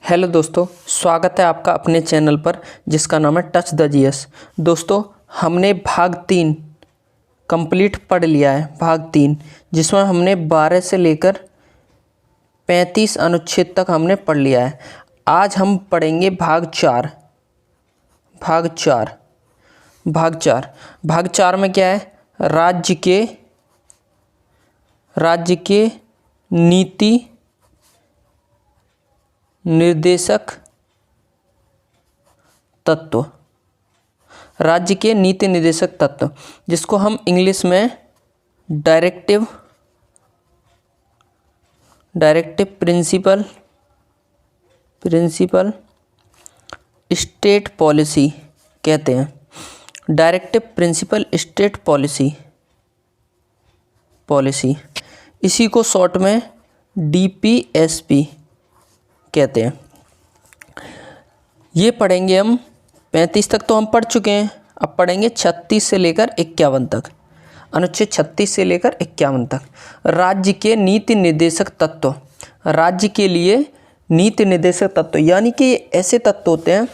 Hello दोस्तों, स्वागत है आपका अपने चैनल पर जिसका नाम है टच द जीएस। दोस्तों, हमने भाग 3 कंप्लीट पढ़ लिया है। भाग 3 जिसमें हमने 12 से लेकर 35 अनुच्छेद तक हमने पढ़ लिया है। आज हम पढ़ेंगे भाग 4। भाग 4 में क्या है? राज्य के नीति निर्देशक तत्व। राज्य के नीति निर्देशक तत्व जिसको हम इंग्लिश में डायरेक्टिव प्रिंसिपल स्टेट पॉलिसी कहते हैं। डायरेक्टिव प्रिंसिपल स्टेट पॉलिसी इसी को शॉर्ट में डीपीएसपी कहते हैं। ये पढ़ेंगे हम। 35 तक तो हम पढ़ चुके हैं, अब पढ़ेंगे 36 से लेकर 51 तक। अनुच्छेद 36 से लेकर 51 तक। राज्य के नीति निर्देशक तत्व। राज्य के लिए नीति निर्देशक तत्व यानी कि ऐसे तत्व होते हैं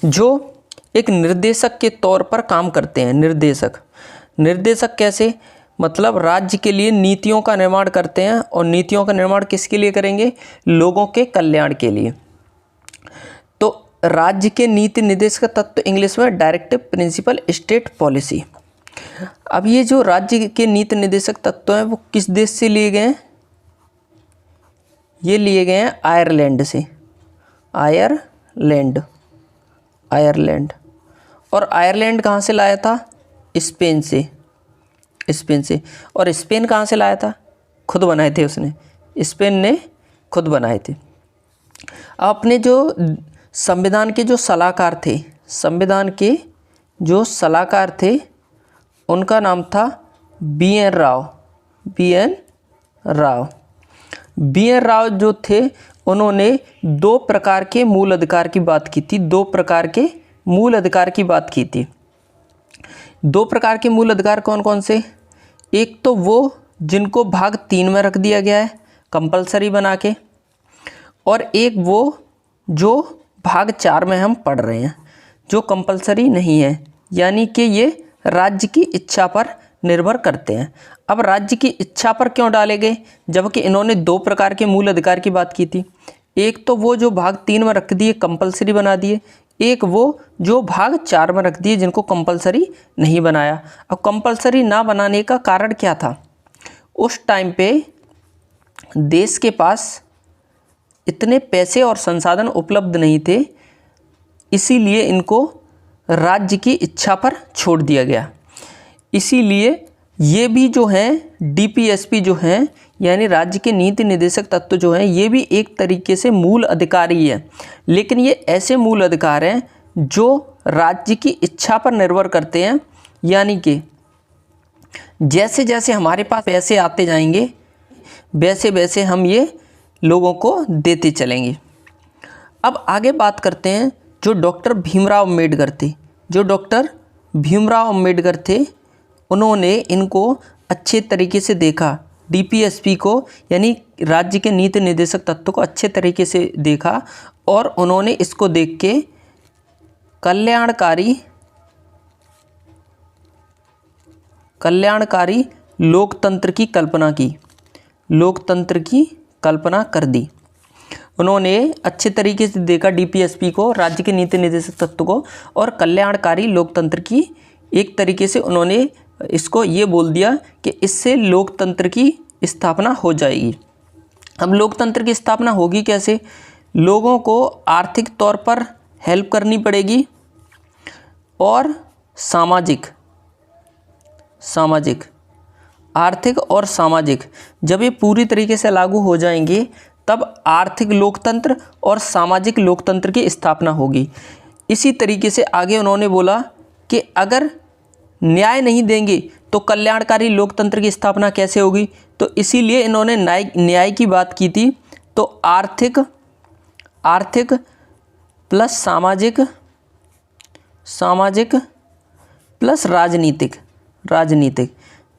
जो एक निर्देशक के तौर पर काम करते हैं। निर्देशक कैसे? मतलब राज्य के लिए नीतियों का निर्माण करते हैं, और नीतियों का निर्माण किसके लिए करेंगे? लोगों के कल्याण के लिए। तो राज्य के नीति निर्देशक तत्व इंग्लिश में डायरेक्टिव प्रिंसिपल स्टेट पॉलिसी। अब ये जो राज्य के नीति निर्देशक तत्व हैं वो किस देश से लिए गए हैं? ये लिए गए हैं आयरलैंड से। आयरलैंड। और आयरलैंड कहाँ से लाया था? स्पेन से। और स्पेन कहाँ से लाया था? खुद बनाए थे उसने। स्पेन ने खुद बनाए थे। अपने जो संविधान के जो सलाहकार थे उनका नाम था बी.एन. राव। बी.एन. राव जो थे उन्होंने 2 प्रकार के मूल अधिकार की बात की थी। 2 प्रकार के मूल अधिकार की बात की थी। 2 प्रकार के मूल अधिकार कौन कौन से? एक तो वो जिनको भाग 3 में रख दिया गया है कंपलसरी बना के, और एक वो जो भाग 4 में हम पढ़ रहे हैं जो कंपलसरी नहीं है, यानी कि ये राज्य की इच्छा पर निर्भर करते हैं। अब राज्य की इच्छा पर क्यों डाले गए जबकि इन्होंने 2 प्रकार के मूल अधिकार की बात की थी? एक तो वो जो भाग 3 में रख दिए कंपलसरी बना दिए, एक वो जो भाग 4 में रख दिए जिनको कंपलसरी नहीं बनाया। अब कंपलसरी ना बनाने का कारण क्या था? उस टाइम पे देश के पास इतने पैसे और संसाधन उपलब्ध नहीं थे, इसीलिए इनको राज्य की इच्छा पर छोड़ दिया गया। इसीलिए ये भी जो हैं डीपीएसपी जो हैं यानी राज्य के नीति निर्देशक तत्व जो हैं ये भी एक तरीके से मूल अधिकार ही है, लेकिन ये ऐसे मूल अधिकार हैं जो राज्य की इच्छा पर निर्भर करते हैं। यानी कि जैसे जैसे हमारे पास पैसे आते जाएंगे वैसे वैसे हम ये लोगों को देते चलेंगे। अब आगे बात करते हैं जो डॉक्टर भीमराव अम्बेडकर थे, उन्होंने इनको अच्छे तरीके से देखा। डीपीएसपी को यानी राज्य के नीति निर्देशक तत्व को अच्छे तरीके से देखा, और उन्होंने इसको देख के कल्याणकारी लोकतंत्र की कल्पना कर दी। उन्होंने अच्छे तरीके से देखा डीपीएसपी को, राज्य के नीति निर्देशक तत्व को, और कल्याणकारी लोकतंत्र की एक तरीके से उन्होंने इसको ये बोल दिया कि इससे लोकतंत्र की स्थापना हो जाएगी। अब लोकतंत्र की स्थापना होगी कैसे? लोगों को आर्थिक तौर पर हेल्प करनी पड़ेगी, और आर्थिक और सामाजिक जब ये पूरी तरीके से लागू हो जाएंगे तब आर्थिक लोकतंत्र और सामाजिक लोकतंत्र की स्थापना होगी। इसी तरीके से आगे उन्होंने बोला कि अगर न्याय नहीं देंगे तो कल्याणकारी लोकतंत्र की स्थापना कैसे होगी? तो इसीलिए इन्होंने न्याय की बात की थी। तो आर्थिक प्लस सामाजिक प्लस राजनीतिक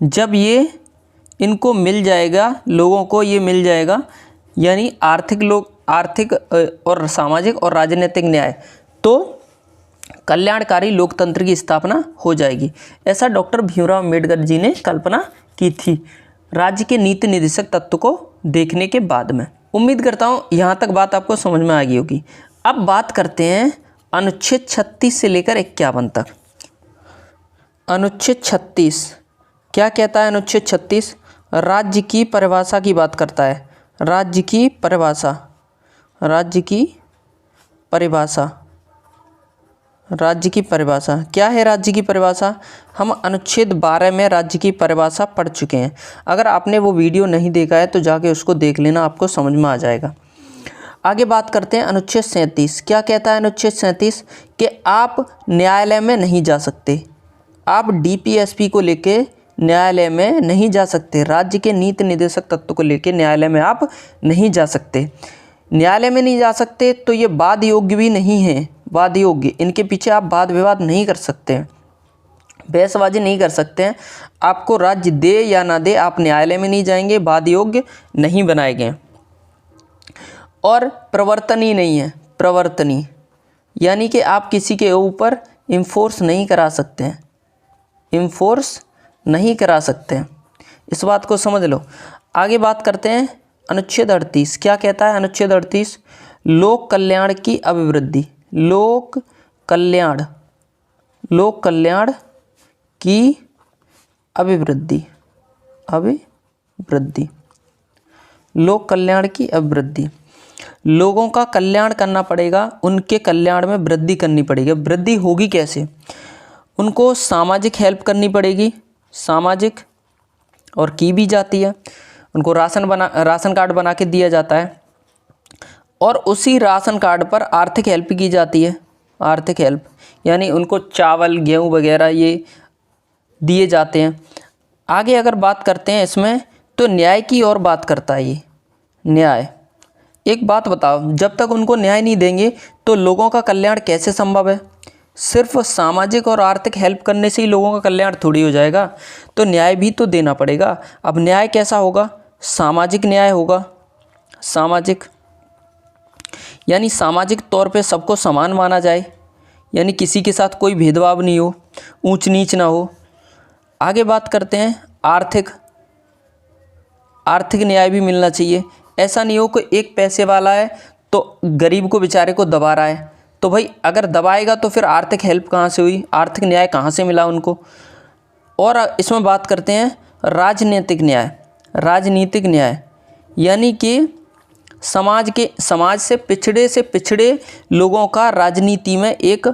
जब ये इनको मिल जाएगा, लोगों को ये मिल जाएगा, यानी आर्थिक आर्थिक और सामाजिक और राजनीतिक न्याय, तो कल्याणकारी लोकतंत्र की स्थापना हो जाएगी। ऐसा डॉक्टर भीमराव अम्बेडकर जी ने कल्पना की थी राज्य के नीति निर्देशक तत्व को देखने के बाद में। उम्मीद करता हूँ यहाँ तक बात आपको समझ में आ गई होगी। अब बात करते हैं अनुच्छेद 36 से लेकर 51 तक। अनुच्छेद 36 क्या कहता है? अनुच्छेद 36 राज्य की परिभाषा की बात करता है। राज्य की परिभाषा, राज्य की परिभाषा, राज्य की परिभाषा क्या है? राज्य की परिभाषा हम अनुच्छेद 12 में राज्य की परिभाषा पढ़ चुके हैं। अगर आपने वो वीडियो नहीं देखा है तो जाके उसको देख लेना, आपको समझ में आ जाएगा। आगे बात करते हैं अनुच्छेद 37 क्या कहता है? अनुच्छेद 37 कि आप न्यायालय में नहीं जा सकते, आप डीपीएसपी को लेके न्यायालय में नहीं जा सकते, राज्य के नीति निर्देशक तत्व को लेके न्यायालय में आप नहीं जा सकते। न्यायालय में नहीं जा सकते तो ये वाद योग्य भी नहीं है, वाद योग्य, इनके पीछे आप वाद विवाद नहीं कर सकते हैं, बहसबाजी नहीं कर सकते हैं। आपको राज्य दे या ना दे, आप न्यायालय में नहीं जाएंगे, वाद योग्य नहीं बनाए गए। और प्रवर्तनीय नहीं है, प्रवर्तनीय यानी कि आप किसी के ऊपर इन्फोर्स नहीं करा सकते हैं, इन्फोर्स नहीं करा सकते हैं, इस बात को समझ लो। आगे बात करते हैं अनुच्छेद 38 क्या कहता है? अनुच्छेद 38 लोक कल्याण की अभिवृद्धि, लोक कल्याण, लोक कल्याण की अभिवृद्धि, अभिवृद्धि, लोक कल्याण की अभिवृद्धि। लोगों का कल्याण करना पड़ेगा, उनके कल्याण में वृद्धि करनी पड़ेगी। वृद्धि होगी कैसे? उनको सामाजिक हेल्प करनी पड़ेगी, सामाजिक, और की भी जाती है। उनको राशन कार्ड बना के दिया जाता है और उसी राशन कार्ड पर आर्थिक हेल्प की जाती है। आर्थिक हेल्प यानी उनको चावल गेहूँ वगैरह ये दिए जाते हैं। आगे अगर बात करते हैं इसमें तो न्याय की और बात करता है ये। न्याय, एक बात बताओ, जब तक उनको न्याय नहीं देंगे तो लोगों का कल्याण कैसे संभव है? सिर्फ सामाजिक और आर्थिक हेल्प करने से ही लोगों का कल्याण थोड़ी हो जाएगा, तो न्याय भी तो देना पड़ेगा। अब न्याय कैसा होगा? सामाजिक न्याय होगा। सामाजिक यानी सामाजिक तौर पे सबको समान माना जाए, यानी किसी के साथ कोई भेदभाव नहीं हो, ऊंच नीच ना हो। आगे बात करते हैं आर्थिक, आर्थिक न्याय भी मिलना चाहिए। ऐसा नहीं हो कि एक पैसे वाला है तो गरीब को बेचारे को दबा रहा है, तो भाई अगर दबाएगा तो फिर आर्थिक हेल्प कहाँ से हुई, आर्थिक न्याय कहाँ से मिला उनको। और इसमें बात करते हैं राजनीतिक न्याय। राजनीतिक न्याय यानी कि समाज से पिछड़े लोगों का राजनीति में एक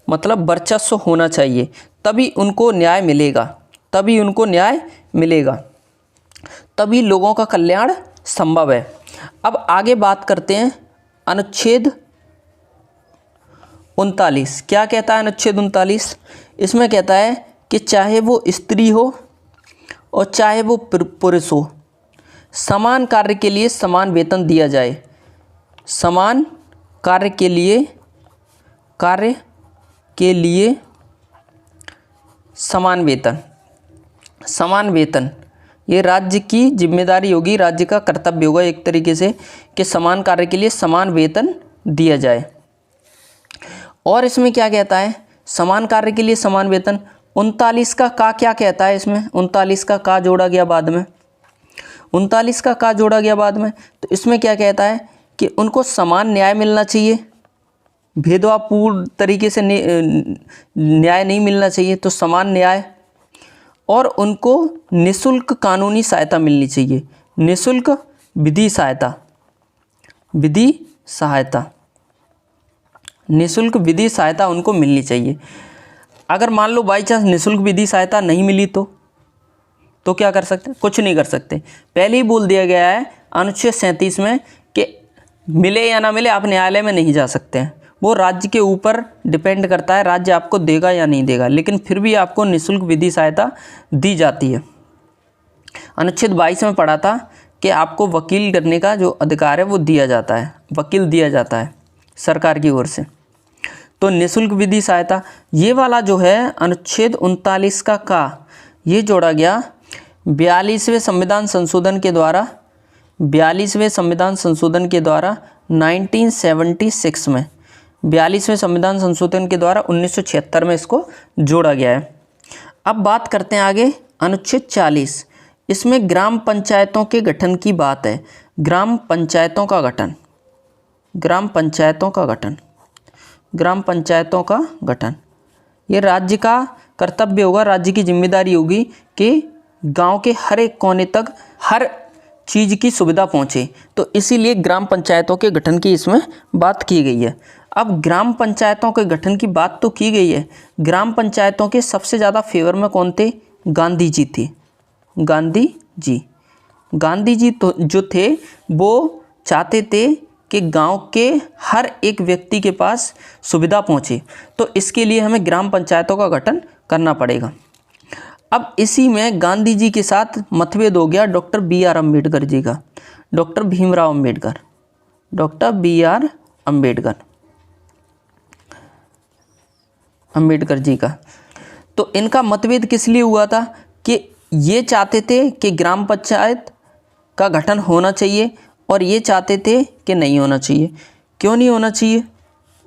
मतलब वर्चस्व होना चाहिए, तभी उनको न्याय मिलेगा, तभी उनको न्याय मिलेगा, तभी लोगों का कल्याण संभव है। अब आगे बात करते हैं अनुच्छेद 39 क्या कहता है? अनुच्छेद 39 इसमें कहता है कि चाहे वो स्त्री हो और चाहे वो पुरुष हो, समान कार्य के लिए समान वेतन दिया जाए। समान कार्य के लिए समान वेतन, समान वेतन ये राज्य की जिम्मेदारी होगी, राज्य का कर्तव्य होगा एक तरीके से कि समान कार्य के लिए समान वेतन दिया जाए। और इसमें क्या कहता है? समान कार्य के लिए समान वेतन। 39 का क्या कहता है? इसमें 39 का का जोड़ा गया बाद में, 39 का का जोड़ा गया बाद में, तो इसमें क्या कहता है कि उनको समान न्याय मिलना चाहिए, भेदभावपूर्ण तरीके से न्याय नहीं मिलना चाहिए, तो समान न्याय। और उनको निःशुल्क कानूनी सहायता मिलनी चाहिए, निःशुल्क विधि सहायता, विधि सहायता, निःशुल्क विधि सहायता उनको मिलनी चाहिए। अगर मान लो बाई चांस निःशुल्क विधि सहायता नहीं मिली तो क्या कर सकते? कुछ नहीं कर सकते। पहले ही बोल दिया गया है अनुच्छेद 37 में कि मिले या ना मिले आप न्यायालय में नहीं जा सकते हैं। वो राज्य के ऊपर डिपेंड करता है, राज्य आपको देगा या नहीं देगा, लेकिन फिर भी आपको निःशुल्क विधि सहायता दी जाती है। अनुच्छेद 22 में पढ़ा था कि आपको वकील करने का जो अधिकार है वो दिया जाता है, वकील दिया जाता है सरकार की ओर से। तो निःशुल्क विधि सहायता ये वाला जो है अनुच्छेद 39 का ये जोड़ा गया 42वें संविधान संशोधन के द्वारा, 42वें संविधान संशोधन के द्वारा 1976 में, 42वें संविधान संशोधन के द्वारा 1976 में इसको जोड़ा गया है। अब बात करते हैं आगे अनुच्छेद 40। इसमें ग्राम पंचायतों के गठन की बात है। ग्राम पंचायतों का गठन, ग्राम पंचायतों का गठन, ग्राम पंचायतों का गठन, ये राज्य का कर्तव्य होगा, राज्य की जिम्मेदारी होगी कि गांव के हर एक कोने तक हर चीज़ की सुविधा पहुंचे। तो इसीलिए ग्राम पंचायतों के गठन की इसमें बात की गई है। अब ग्राम पंचायतों के गठन की बात तो की गई है, ग्राम पंचायतों के सबसे ज़्यादा फेवर में कौन थे? गांधी जी थे। गांधी जी, गांधी जी तो जो थे वो चाहते थे कि गांव के हर एक व्यक्ति के पास सुविधा पहुंचे, तो इसके लिए हमें ग्राम पंचायतों का गठन करना पड़ेगा। अब इसी में गांधी जी के साथ मतभेद हो गया डॉक्टर BR अम्बेडकर जी का, doctor Bhimrao Ambedkar, doctor BR Ambedkar ji का। तो इनका मतभेद किस लिए हुआ था कि ये चाहते थे कि ग्राम पंचायत का गठन होना चाहिए और ये चाहते थे कि नहीं होना चाहिए। क्यों नहीं होना चाहिए?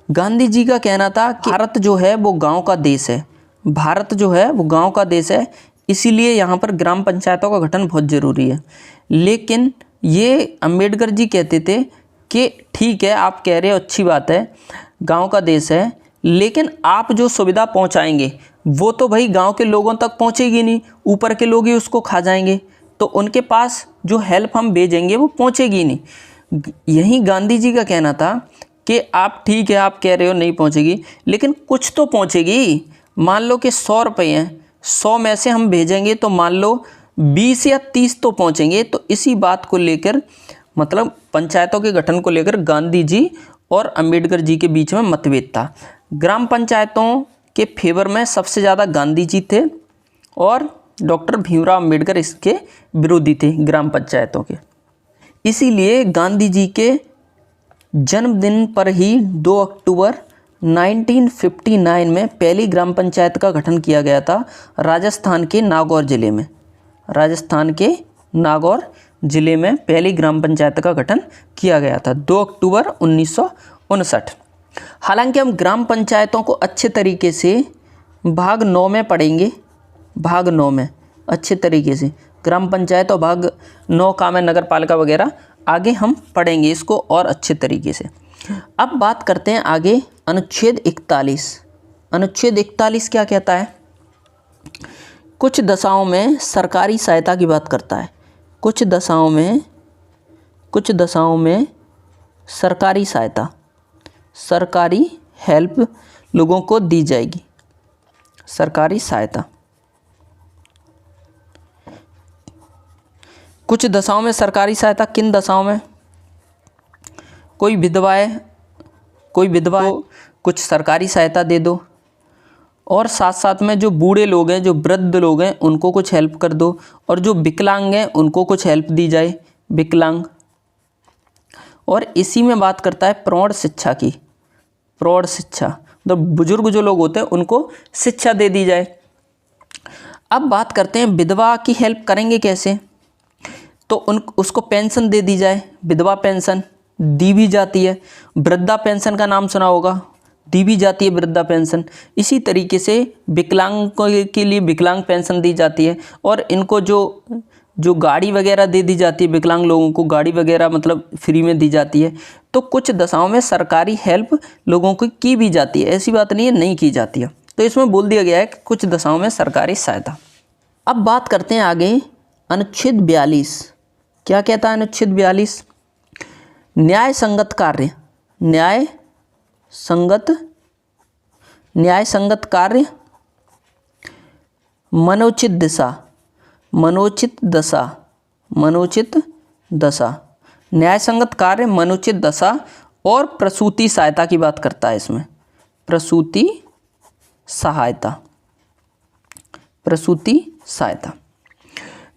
गांधी जी का कहना था कि भारत जो है वो गांव का देश है, भारत जो है वो गांव का देश है, इसीलिए यहाँ पर ग्राम पंचायतों का गठन बहुत ज़रूरी है। लेकिन ये अम्बेडकर जी कहते थे कि ठीक है, आप कह रहे हो, अच्छी बात है, गांव का देश है, लेकिन आप जो सुविधा पहुँचाएंगे वो तो भाई गांव के लोगों तक पहुँचेगी नहीं, ऊपर के लोग ही उसको खा जाएंगे, तो उनके पास जो हेल्प हम भेजेंगे वो पहुँचेगी नहीं। यही गांधी जी का कहना था कि आप ठीक है, आप कह रहे हो नहीं पहुँचेगी, लेकिन कुछ तो पहुँचेगी। मान लो कि 100 रुपये हैं, 100 में से हम भेजेंगे तो मान लो 20 या 30 तो पहुँचेंगे। तो इसी बात को लेकर, मतलब पंचायतों के गठन को लेकर गांधी जी और अम्बेडकर जी के बीच में मतभेद था। ग्राम पंचायतों के फेवर में सबसे ज़्यादा गांधी जी थे और डॉक्टर भीमराव अम्बेडकर इसके विरोधी थे ग्राम पंचायतों के। इसीलिए गांधी जी के जन्मदिन पर ही 2 अक्टूबर 1959 में पहली ग्राम पंचायत का गठन किया गया था राजस्थान के नागौर ज़िले में। राजस्थान के नागौर ज़िले में पहली ग्राम पंचायत का गठन किया गया था 2 अक्टूबर 1959। हालांकि हम ग्राम पंचायतों को अच्छे तरीके से भाग 9 में पढ़ेंगे, भाग 9 में अच्छे तरीके से ग्राम पंचायत और भाग 9 काम है नगर पालिका वगैरह, आगे हम पढ़ेंगे इसको और अच्छे तरीके से। अब बात करते हैं आगे अनुच्छेद 41। अनुच्छेद 41 क्या कहता है? कुछ दशाओं में सरकारी सहायता की बात करता है। कुछ दशाओं में सरकारी सहायता, सरकारी हेल्प लोगों को दी जाएगी, सरकारी सहायता। कुछ दशाओं में सरकारी सहायता, किन दशाओं में? कोई विधवा है, तो कुछ सरकारी सहायता दे दो, और साथ साथ में जो बूढ़े लोग हैं, जो वृद्ध लोग हैं, उनको कुछ हेल्प कर दो, और जो विकलांग हैं उनको कुछ हेल्प दी जाए, विकलांग। और इसी में बात करता है प्रौढ़ शिक्षा की, प्रौढ़ शिक्षा मतलब बुजुर्ग जो लोग होते हैं उनको शिक्षा दे दी जाए। अब बात करते हैं विधवा की हेल्प करेंगे कैसे? तो उसको पेंशन दे दी जाए, विधवा पेंशन दी भी जाती है। वृद्धा पेंशन का नाम सुना होगा, दी भी जाती है वृद्धा पेंशन। इसी तरीके से विकलांग के लिए विकलांग पेंशन दी जाती है, और इनको जो गाड़ी वगैरह दे दी जाती है, विकलांग लोगों को गाड़ी वगैरह मतलब फ्री में दी जाती है। तो कुछ दशाओं में सरकारी हेल्प लोगों को की भी जाती है, ऐसी बात नहीं है नहीं की जाती है। तो इसमें बोल दिया गया है कि कुछ दशाओं में सरकारी सहायता। अब बात करते हैं आगे अनुच्छेद 42। क्या कहता है अनुच्छेद 42? न्याय संगत कार्य, न्याय संगत कार्य, मनोचित दशा, न्याय संगत कार्य, मनोचित दशा और प्रसूति सहायता की बात करता है इसमें, प्रसूति सहायता।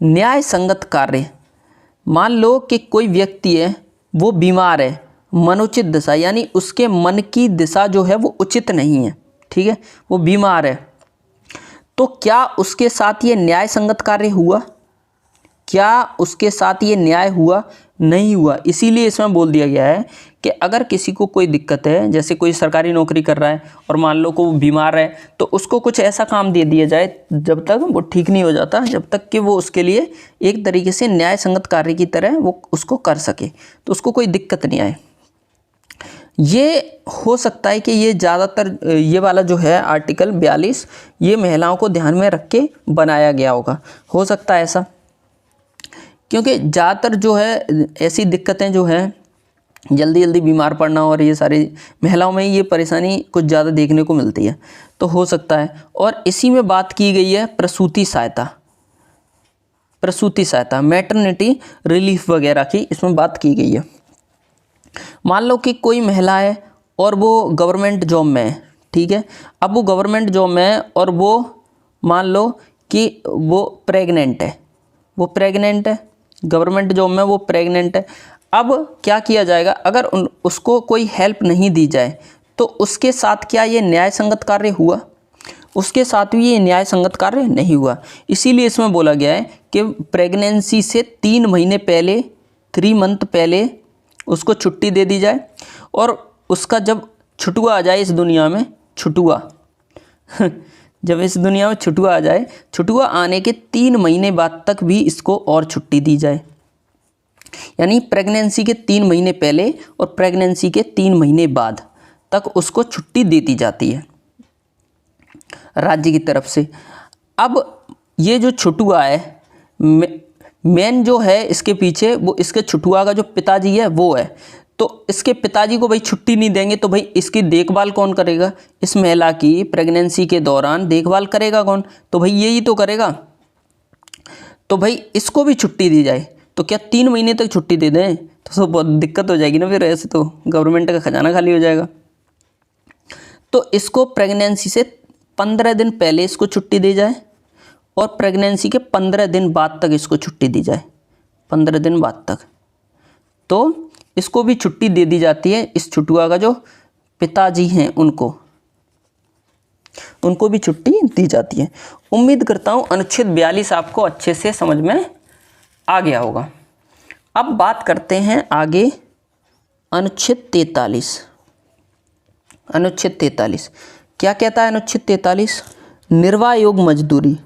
न्याय संगत कार्य, मान लो कि कोई व्यक्ति है वो बीमार है, मनोचित दशा यानी उसके मन की दिशा जो है वो उचित नहीं है, ठीक है, वो बीमार है, तो क्या उसके साथ ये न्याय संगत कार्य हुआ? क्या उसके साथ ये न्याय हुआ? नहीं हुआ। इसीलिए इसमें बोल दिया गया है कि अगर किसी को कोई दिक्कत है, जैसे कोई सरकारी नौकरी कर रहा है और मान लो को वो बीमार है, तो उसको कुछ ऐसा काम दे दिया जाए जब तक वो ठीक नहीं हो जाता, जब तक कि वो उसके लिए एक तरीके से न्याय संगत कार्य की तरह वो उसको कर सके, तो उसको कोई दिक्कत नहीं आए। ये हो सकता है कि ये ज़्यादातर ये वाला जो है आर्टिकल 42 ये महिलाओं को ध्यान में रख के बनाया गया होगा, हो सकता है ऐसा, क्योंकि ज़्यादातर जो है ऐसी दिक्कतें जो हैं जल्दी जल्दी बीमार पड़ना और ये सारी महिलाओं में ये परेशानी कुछ ज़्यादा देखने को मिलती है, तो हो सकता है। और इसी में बात की गई है प्रसूति सहायता मैटरनिटी रिलीफ वगैरह की इसमें बात की गई है। मान लो कि कोई महिला है और वो गवर्नमेंट जॉब में है, ठीक है। अब वो गवर्नमेंट जॉब में है और वो मान लो कि वो प्रेग्नेंट है, गवर्नमेंट जॉब में वो प्रेग्नेंट है। अब क्या किया जाएगा? अगर उसको कोई हेल्प नहीं दी जाए तो उसके साथ क्या ये न्याय संगत कार्य हुआ? उसके साथ भी ये न्याय संगत कार्य नहीं हुआ। इसीलिए इसमें बोला गया है कि प्रेगनेंसी से 3 महीने पहले, 3 मंथ पहले उसको छुट्टी दे दी जाए, और उसका जब छुटुआ आ जाए इस दुनिया में, जब इस दुनिया में छुटुआ आ जाए, छुटुआ आने के 3 महीने बाद तक भी इसको और छुट्टी दी जाए। यानी प्रेगनेंसी के 3 महीने पहले और प्रेगनेंसी के 3 महीने बाद तक उसको छुट्टी दे दी जाती है राज्य की तरफ से। अब ये जो छुटुआ है, मेन जो है इसके पीछे, वो इसके छुटुआ का जो पिताजी है वो है। तो इसके पिताजी को भाई छुट्टी नहीं देंगे तो भाई इसकी देखभाल कौन करेगा? इस महिला की प्रेगनेंसी के दौरान देखभाल करेगा कौन? तो भाई यही तो करेगा। तो भाई इसको भी छुट्टी दी जाए, तो क्या 3 महीने तक छुट्टी दे दें? तो बहुत दिक्कत हो जाएगी ना, फिर ऐसे तो गवर्नमेंट का खजाना खाली हो जाएगा। तो इसको प्रेगनेंसी से 15 दिन पहले इसको छुट्टी दी जाए और प्रेगनेंसी के 15 दिन बाद तक इसको छुट्टी दी जाए, 15 दिन बाद तक, तो इसको भी छुट्टी दे दी जाती है। इस छुटुआ का जो पिताजी हैं उनको भी छुट्टी दी जाती है। उम्मीद करता हूँ अनुच्छेद 42 आपको अच्छे से समझ में आ गया होगा। अब बात करते हैं आगे अनुच्छेद 43। अनुच्छेद 43 क्या कहता है? अनुच्छेद 43 निर्वाह योग्य मजदूरी।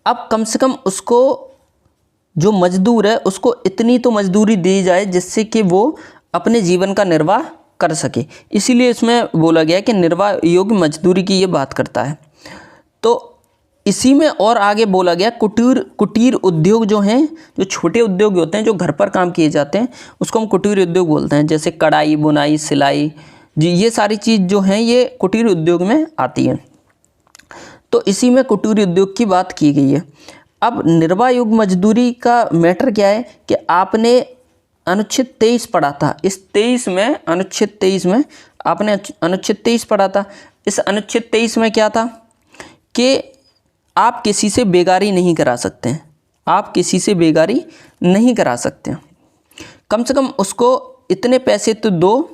अब कम से कम उसको, जो मजदूर है, उसको इतनी तो मजदूरी दी जाए जिससे कि वो अपने जीवन का निर्वाह कर सके। इसीलिए इसमें बोला गया कि निर्वाह योग्य मजदूरी की ये बात करता है। तो इसी में और आगे बोला गया कुटीर उद्योग जो हैं, जो छोटे उद्योग होते हैं जो घर पर काम किए जाते हैं, उसको हम कुटीर उद्योग बोलते हैं। जैसे कढ़ाई, बुनाई, सिलाई, जी ये सारी चीज़ जो हैं ये कुटीर उद्योग में आती हैं। तो इसी में कुटीर उद्योग की बात की गई है। अब निर्वाह योग्य मजदूरी का मैटर क्या है कि आपने अनुच्छेद 23 पढ़ा था। इस 23 में, अनुच्छेद 23 में आपने अनुच्छेद 23 पढ़ा था। इस अनुच्छेद 23 में क्या था कि आप किसी से बेगारी नहीं करा सकते हैं, आप किसी से बेगारी नहीं करा सकते। कम से कम उसको इतने पैसे तो दो,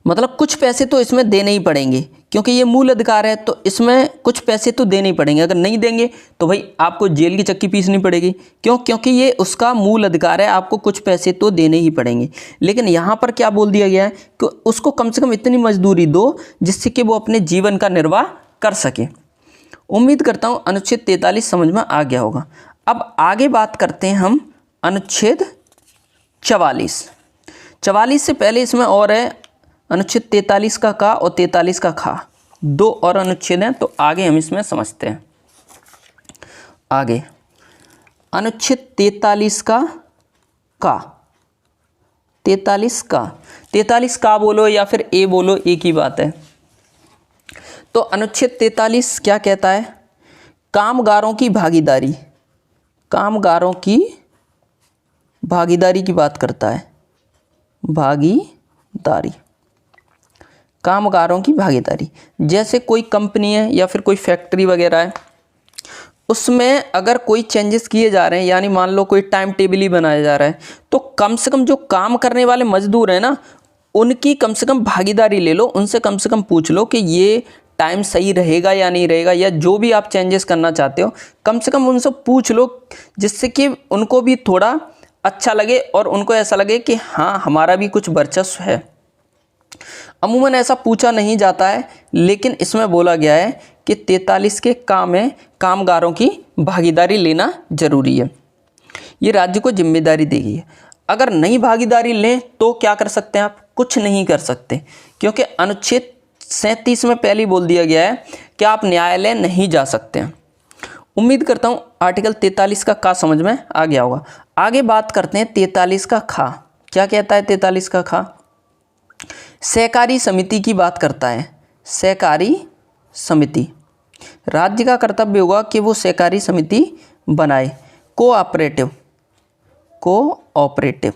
मतलब कुछ पैसे तो इसमें देने ही पड़ेंगे, क्योंकि ये मूल अधिकार है, तो इसमें कुछ पैसे तो देने ही पड़ेंगे। अगर नहीं देंगे तो भाई आपको जेल की चक्की पीसनी पड़ेगी। क्यों? क्योंकि ये उसका मूल अधिकार है, आपको कुछ पैसे तो देने ही पड़ेंगे। लेकिन यहाँ पर क्या बोल दिया गया है कि उसको कम से कम इतनी मजदूरी दो जिससे कि वो अपने जीवन का निर्वाह कर सके। उम्मीद करता हूँ अनुच्छेद 43 समझ में आ गया होगा। अब आगे बात करते हैं हम अनुच्छेद 44। 44 से पहले इसमें और है अनुच्छेद 43 का का और 43 का खा, 2 और अनुच्छेद हैं, तो आगे हम इसमें समझते हैं। आगे अनुच्छेद 43 का का, 43 का बोलो या फिर ए बोलो, एक ही बात है। तो अनुच्छेद 43 क्या कहता है? कामगारों की भागीदारी, कामगारों की भागीदारी की बात करता है। भागीदारी, कामगारों की भागीदारी। जैसे कोई कंपनी है या फिर कोई फैक्ट्री वगैरह है, उसमें अगर कोई चेंजेस किए जा रहे हैं, यानी मान लो कोई टाइम टेबल ही बनाया जा रहा है, तो कम से कम जो काम करने वाले मजदूर हैं ना, उनकी कम से कम भागीदारी ले लो, उनसे कम से कम पूछ लो कि ये टाइम सही रहेगा या नहीं रहेगा, या जो भी आप चेंजेस करना चाहते हो कम से कम उनसे पूछ लो, जिससे कि उनको भी थोड़ा अच्छा लगे और उनको ऐसा लगे कि हाँ हमारा भी कुछ वर्चस्व है। अमूमन ऐसा पूछा नहीं जाता है, लेकिन इसमें बोला गया है कि 43 के काम में कामगारों की भागीदारी लेना जरूरी है, ये राज्य को जिम्मेदारी देगी। अगर नहीं भागीदारी लें तो क्या कर सकते हैं आप? कुछ नहीं कर सकते, क्योंकि अनुच्छेद 37 में पहले ही बोल दिया गया है कि आप न्यायालय नहीं जा सकते हैं। उम्मीद करता हूँ आर्टिकल 43 का का समझ में आ गया होगा। आगे बात करते हैं 43 का खा। क्या कहता है 43 का खा? सहकारी समिति की बात करता है। सहकारी समिति, राज्य का कर्तव्य होगा कि वो सहकारी समिति बनाए। कोऑपरेटिव, कोऑपरेटिव,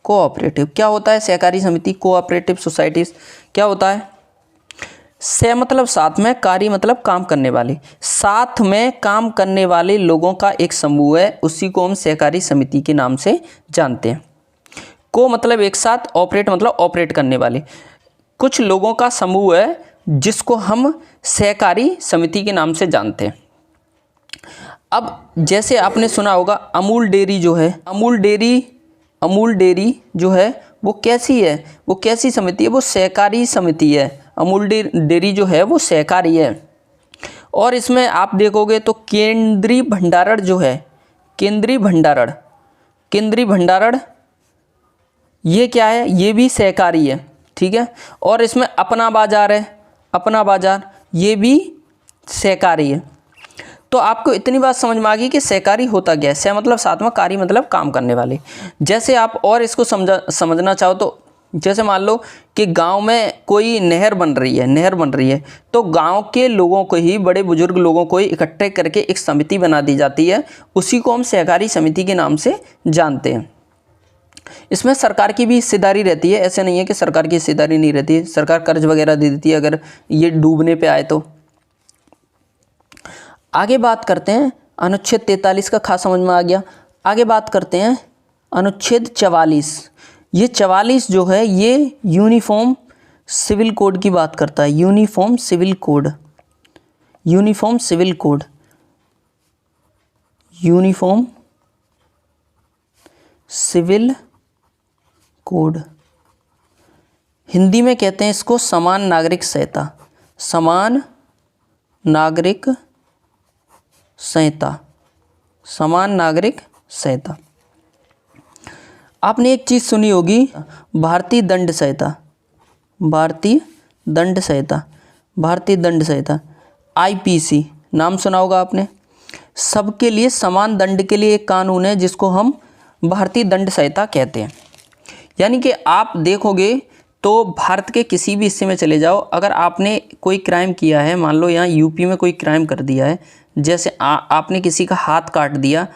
कोऑपरेटिव क्या होता है? सहकारी समिति, कोऑपरेटिव सोसाइटीज क्या होता है? से मतलब साथ में, कार्य मतलब काम करने वाले, साथ में काम करने वाले लोगों का एक समूह है, उसी को हम सहकारी समिति के नाम से जानते हैं। को मतलब एक साथ, ऑपरेट मतलब ऑपरेट करने वाले, कुछ लोगों का समूह है जिसको हम सहकारी समिति के नाम से जानते हैं। अब जैसे आपने सुना होगा अमूल डेयरी जो है, अमूल डेयरी जो है वो कैसी है? वो कैसी समिति है? वो सहकारी समिति है। अमूल डेयरी जो है वो सहकारी है। और इसमें आप देखोगे तो केंद्रीय भंडारण जो है, केंद्रीय भंडारण ये क्या है? ये भी सहकारी है, ठीक है। और इसमें अपना बाजार है, अपना बाजार ये भी सहकारी है। तो आपको इतनी बात समझ में आ गई कि सहकारी होता क्या है। सह मतलब साथ में, कार्य मतलब काम करने वाले। जैसे आप और इसको समझना चाहो तो जैसे मान लो कि गांव में कोई नहर बन रही है, तो गांव के लोगों को ही, बड़े बुजुर्ग लोगों को ही इकट्ठे करके एक समिति बना दी जाती है, उसी को हम सहकारी समिति के नाम से जानते हैं। इसमें सरकार की भी हिस्सेदारी रहती है, ऐसे नहीं है कि सरकार की हिस्सेदारी नहीं रहती है। सरकार कर्ज वगैरह दे देती है अगर ये डूबने पे आए तो। आगे बात करते हैं, अनुच्छेद 43 का खास समझ में आ गया। आगे बात करते हैं अनुच्छेद 44। ये 44 जो है ये यूनिफॉर्म सिविल कोड की बात करता है। Uniform civil code, uniform civil code, uniform civil code, Hindi में कहते हैं इसको समान नागरिक संहिता, समान नागरिक संहिता, समान नागरिक संहिता। आपने एक चीज़ सुनी होगी, भारतीय दंड संहिता, भारतीय दंड संहिता, भारतीय दंड संहिता, आईपीसी नाम सुना होगा आपने। सबके लिए समान दंड के लिए एक कानून है जिसको हम भारतीय दंड संहिता कहते हैं। यानी कि आप देखोगे तो भारत के किसी भी हिस्से में चले जाओ, अगर आपने कोई क्राइम किया है, मान लो यहाँ यूपी में कोई क्राइम कर दिया है, जैसे आपने किसी का हाथ काट दिया,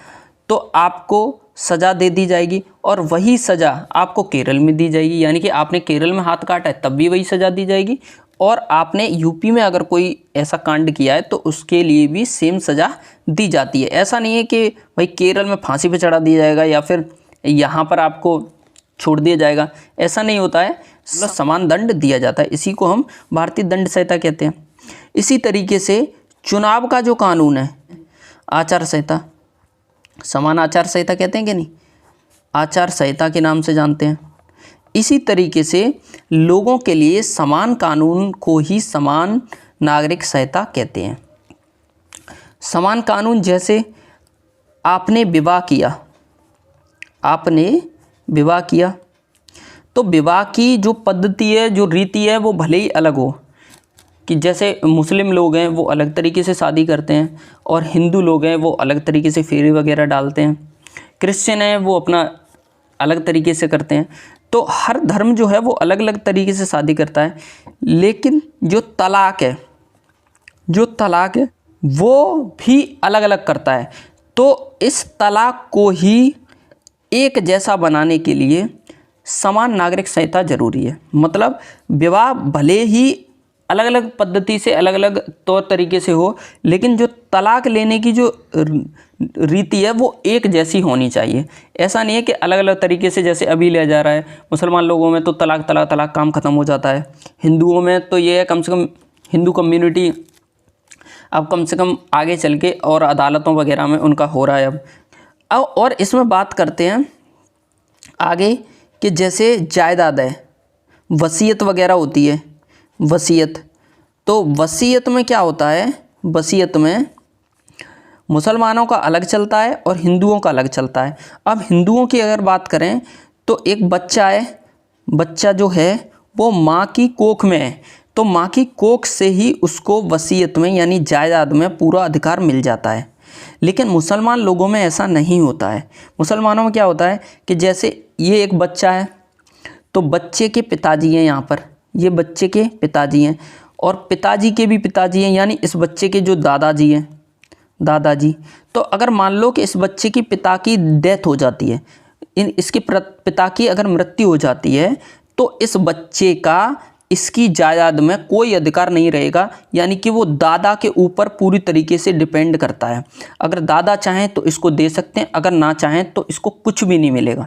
तो आपको सज़ा दे दी जाएगी, और वही सज़ा आपको केरल में दी जाएगी। यानी कि आपने केरल में हाथ काटा है तब भी वही सज़ा दी जाएगी, और आपने यूपी में अगर कोई ऐसा कांड किया है तो उसके लिए भी सेम सज़ा दी जाती है। ऐसा नहीं है कि भाई केरल में फांसी पे चढ़ा दिया जाएगा या फिर यहाँ पर आपको छोड़ दिया जाएगा, ऐसा नहीं होता है। मतलब समान दंड दिया जाता है, इसी को हम भारतीय दंड संहिता कहते हैं। इसी तरीके से चुनाव का जो कानून है, आचार संहिता, समान आचार संहिता कहते हैं कि नहीं, आचार संहिता के नाम से जानते हैं। इसी तरीके से लोगों के लिए समान कानून को ही समान नागरिक संहिता कहते हैं। समान कानून, जैसे आपने विवाह किया, आपने विवाह किया, तो विवाह की जो पद्धति है, जो रीति है, वो भले ही अलग हो, कि जैसे मुस्लिम लोग हैं वो अलग तरीके से शादी करते हैं, और हिंदू लोग हैं वो अलग तरीके से फेरे वगैरह डालते हैं, क्रिश्चियन हैं वो अपना अलग तरीके से करते हैं। तो हर धर्म जो है वो अलग अलग तरीके से शादी करता है। लेकिन जो तलाक है, जो तलाक है वो भी अलग अलग करता है। तो इस तलाक को ही एक जैसा बनाने के लिए समान नागरिक संहिता जरूरी है। मतलब विवाह भले ही अलग अलग पद्धति से, अलग अलग तौर तरीके से हो, लेकिन जो तलाक लेने की जो रीति है वो एक जैसी होनी चाहिए। ऐसा नहीं है कि अलग अलग तरीके से जैसे अभी लिया जा रहा है। मुसलमान लोगों में तो तलाक तलाक तलाक, काम ख़त्म हो जाता है। हिंदुओं में तो ये है, कम से कम हिंदू कम्युनिटी अब कम से कम आगे चल के और अदालतों वगैरह में उनका हो रहा है अब और इसमें बात करते हैं आगे कि जैसे जायदाद है, वसीयत वगैरह होती है, वसीयत। तो वसीयत में क्या होता है, वसीयत में मुसलमानों का अलग चलता है और हिंदुओं का अलग चलता है। अब हिंदुओं की अगर बात करें तो एक बच्चा है, बच्चा जो है वो माँ की कोख में है, तो माँ की कोख से ही उसको वसीयत में यानी जायदाद में पूरा अधिकार मिल जाता है। लेकिन मुसलमान लोगों में ऐसा नहीं होता है। मुसलमानों में क्या होता है कि जैसे ये एक बच्चा है, तो बच्चे के पिताजी हैं, यहाँ पर ये बच्चे के पिताजी हैं और पिताजी के भी पिताजी हैं, यानी इस बच्चे के जो दादाजी हैं, दादाजी। तो अगर मान लो कि इस बच्चे की पिता की डेथ हो जाती है, इसके पिता की अगर मृत्यु हो जाती है, तो इस बच्चे का इसकी जायदाद में कोई अधिकार नहीं रहेगा, यानी कि वो दादा के ऊपर पूरी तरीके से डिपेंड करता है। अगर दादा चाहें तो इसको दे सकते हैं, अगर ना चाहें तो इसको कुछ भी नहीं मिलेगा।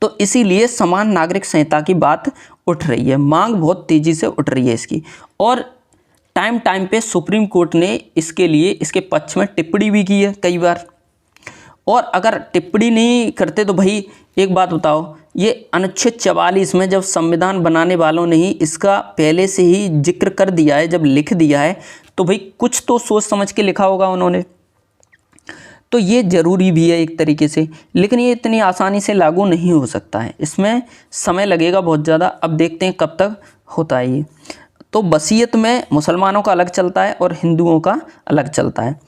तो इसीलिए समान नागरिक संहिता की बात उठ रही है, मांग बहुत तेज़ी से उठ रही है इसकी। और टाइम टाइम पे सुप्रीम कोर्ट ने इसके लिए, इसके पक्ष में टिप्पणी भी की है कई बार। और अगर टिप्पणी नहीं करते तो भाई एक बात बताओ, ये अनुच्छेद 44 में जब संविधान बनाने वालों ने ही इसका पहले से ही जिक्र कर दिया है, जब लिख दिया है, तो भाई कुछ तो सोच समझ के लिखा होगा उन्होंने। तो ये ज़रूरी भी है एक तरीके से, लेकिन ये इतनी आसानी से लागू नहीं हो सकता है, इसमें समय लगेगा बहुत ज़्यादा। अब देखते हैं कब तक होता है ये। तो वसीयत में मुसलमानों का अलग चलता है और हिंदुओं का अलग चलता है।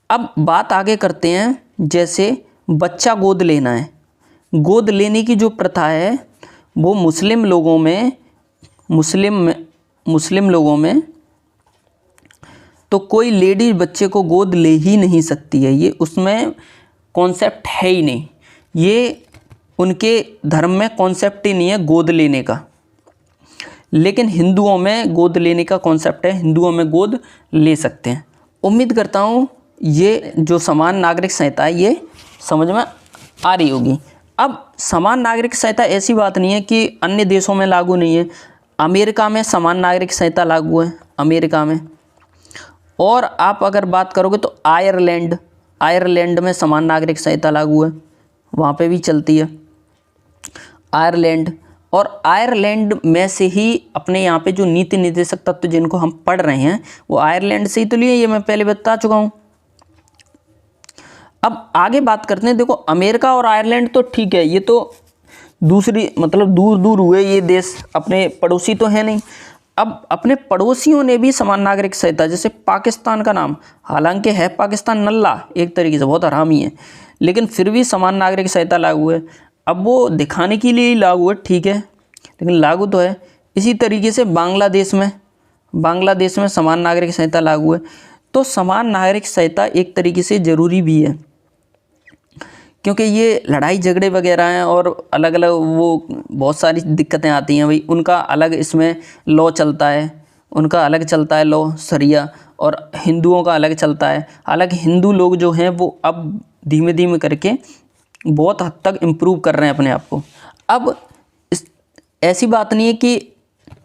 अब बात आगे करते हैं, जैसे बच्चा गोद लेना है, गोद लेने की जो प्रथा है वो मुस्लिम लोगों में तो कोई लेडीज बच्चे को गोद ले ही नहीं सकती है, ये उसमें कॉन्सेप्ट है ही नहीं, ये उनके धर्म में कॉन्सेप्ट ही नहीं है गोद लेने का। लेकिन हिंदुओं में गोद लेने का कॉन्सेप्ट है, हिंदुओं में गोद ले सकते हैं। उम्मीद करता हूँ ये जो समान नागरिक संहिता है ये समझ में आ रही होगी। अब समान नागरिक संहिता ऐसी बात नहीं है कि अन्य देशों में लागू नहीं है। अमेरिका में समान नागरिक संहिता लागू है, अमेरिका में। और आप अगर बात करोगे तो आयरलैंड में समान नागरिक संहिता लागू है, वहाँ पे भी चलती है आयरलैंड। और आयरलैंड में से ही अपने यहाँ पे जो नीति निर्देशक तत्व जिनको हम पढ़ रहे हैं वो आयरलैंड से ही तो लिए, ये मैं पहले बता चुका हूँ। अब आगे बात करते हैं। देखो अमेरिका और आयरलैंड तो ठीक है, ये तो दूसरी मतलब दूर दूर हुए ये देश, अपने पड़ोसी तो है नहीं। अब अपने पड़ोसियों ने भी समान नागरिक संहिता, जैसे पाकिस्तान का नाम, हालांकि है पाकिस्तान नल्ला एक तरीके से, बहुत हरामी है, लेकिन फिर भी समान नागरिक संहिता लागू है। अब वो दिखाने के लिए ही लागू है, ठीक है, लेकिन लागू तो है। इसी तरीके से बांग्लादेश में समान नागरिक संहिता लागू है। तो समान नागरिक संहिता एक तरीके से ज़रूरी भी है, क्योंकि ये लड़ाई झगड़े वगैरह हैं और अलग अलग वो बहुत सारी दिक्कतें आती हैं भाई, उनका अलग इसमें लॉ चलता है, उनका अलग चलता है लॉ शरिया, और हिंदुओं का अलग चलता है। हालांकि हिंदू लोग जो हैं वो अब धीमे धीमे करके बहुत हद तक इम्प्रूव कर रहे हैं अपने आप को। अब ऐसी बात नहीं है कि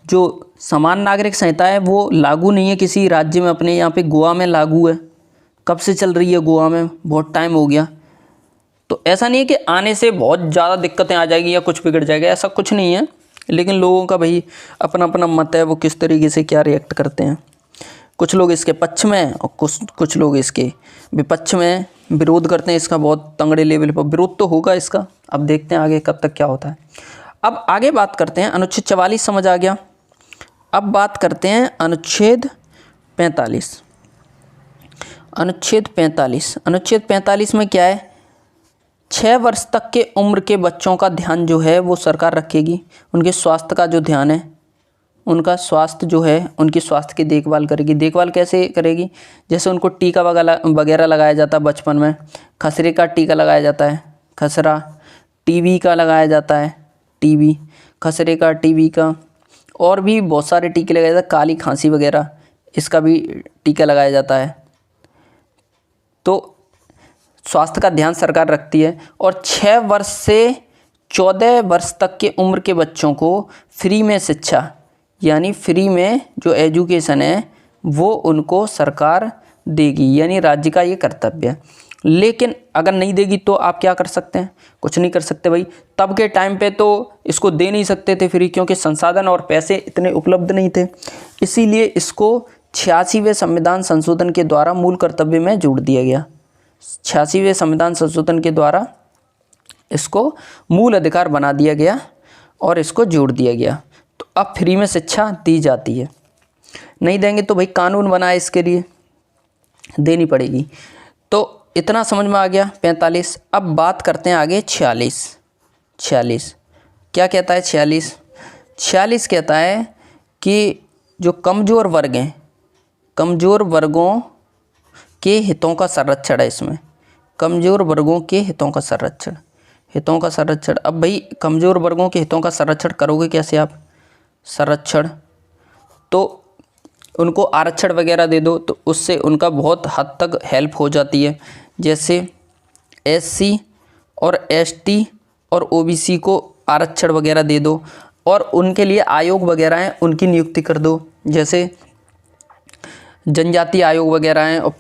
जो समान नागरिक संहिता है वो लागू नहीं है किसी राज्य में। अपने यहाँ पे गोवा में लागू है, कब से चल रही है गोवा में, बहुत टाइम हो गया। तो ऐसा नहीं है कि आने से बहुत ज़्यादा दिक्कतें आ जाएगी या कुछ बिगड़ जाएगा, ऐसा कुछ नहीं है। लेकिन लोगों का भाई अपना अपना मत है, वो किस तरीके से क्या रिएक्ट करते हैं। कुछ लोग इसके पक्ष में हैं और कुछ लोग इसके विपक्ष में हैं, विरोध करते हैं इसका, बहुत तंगड़े लेवल पर विरोध तो होगा इसका। अब देखते हैं आगे कब तक क्या होता है। अब आगे बात करते हैं, अनुच्छेद 44 समझ आ गया। अब बात करते हैं अनुच्छेद 45। अनुच्छेद 45 में क्या है, 6 वर्ष तक के उम्र के बच्चों का ध्यान जो है वो सरकार रखेगी। उनके स्वास्थ्य का जो ध्यान है, उनका स्वास्थ्य जो है, उनकी स्वास्थ्य की देखभाल करेगी। देखभाल कैसे करेगी, जैसे उनको टीका वगैरह लगाया जाता है बचपन में, खसरे का टीका लगाया जाता है, खसरा, टीबी का लगाया जाता है, टीबी, खसरे का, टीबी का, और भी बहुत सारे टीके लगाए जाते हैं, काली खांसी वगैरह इसका भी टीका लगाया जाता है। तो स्वास्थ्य का ध्यान सरकार रखती है। और 6 वर्ष से 14 वर्ष तक के उम्र के बच्चों को फ्री में शिक्षा, यानी फ्री में जो एजुकेशन है वो उनको सरकार देगी, यानी राज्य का ये कर्तव्य है। लेकिन अगर नहीं देगी तो आप क्या कर सकते हैं? कुछ नहीं कर सकते भाई। तब के टाइम पे तो इसको दे नहीं सकते थे फ्री, क्योंकि संसाधन और पैसे इतने उपलब्ध नहीं थे। इसीलिए इसको 86वें संविधान संशोधन के द्वारा मूल कर्तव्य में जोड़ दिया गया। 86वें संविधान संशोधन के द्वारा इसको मूल अधिकार बना दिया गया और इसको जोड़ दिया गया। तो अब फ्री में शिक्षा दी जाती है। नहीं देंगे तो भाई कानून बना है इसके लिए, देनी पड़ेगी। तो इतना समझ में आ गया 45। अब बात करते हैं आगे 46। क्या कहता है 46 कहता है कि जो कमज़ोर वर्ग हैं, कमज़ोर वर्गों के हितों का संरक्षण है इसमें। कमज़ोर वर्गों के हितों का संरक्षण। अब भाई कमज़ोर वर्गों के हितों का संरक्षण करोगे कैसे आप? संरक्षण तो उनको आरक्षण वगैरह दे दो, तो उससे उनका बहुत हद तक हेल्प हो जाती है। जैसे SC और ST और OBC को आरक्षण वगैरह दे दो, और उनके लिए आयोग वगैरह हैं उनकी नियुक्ति कर दो। जैसे जनजाति आयोग वगैरह हैं और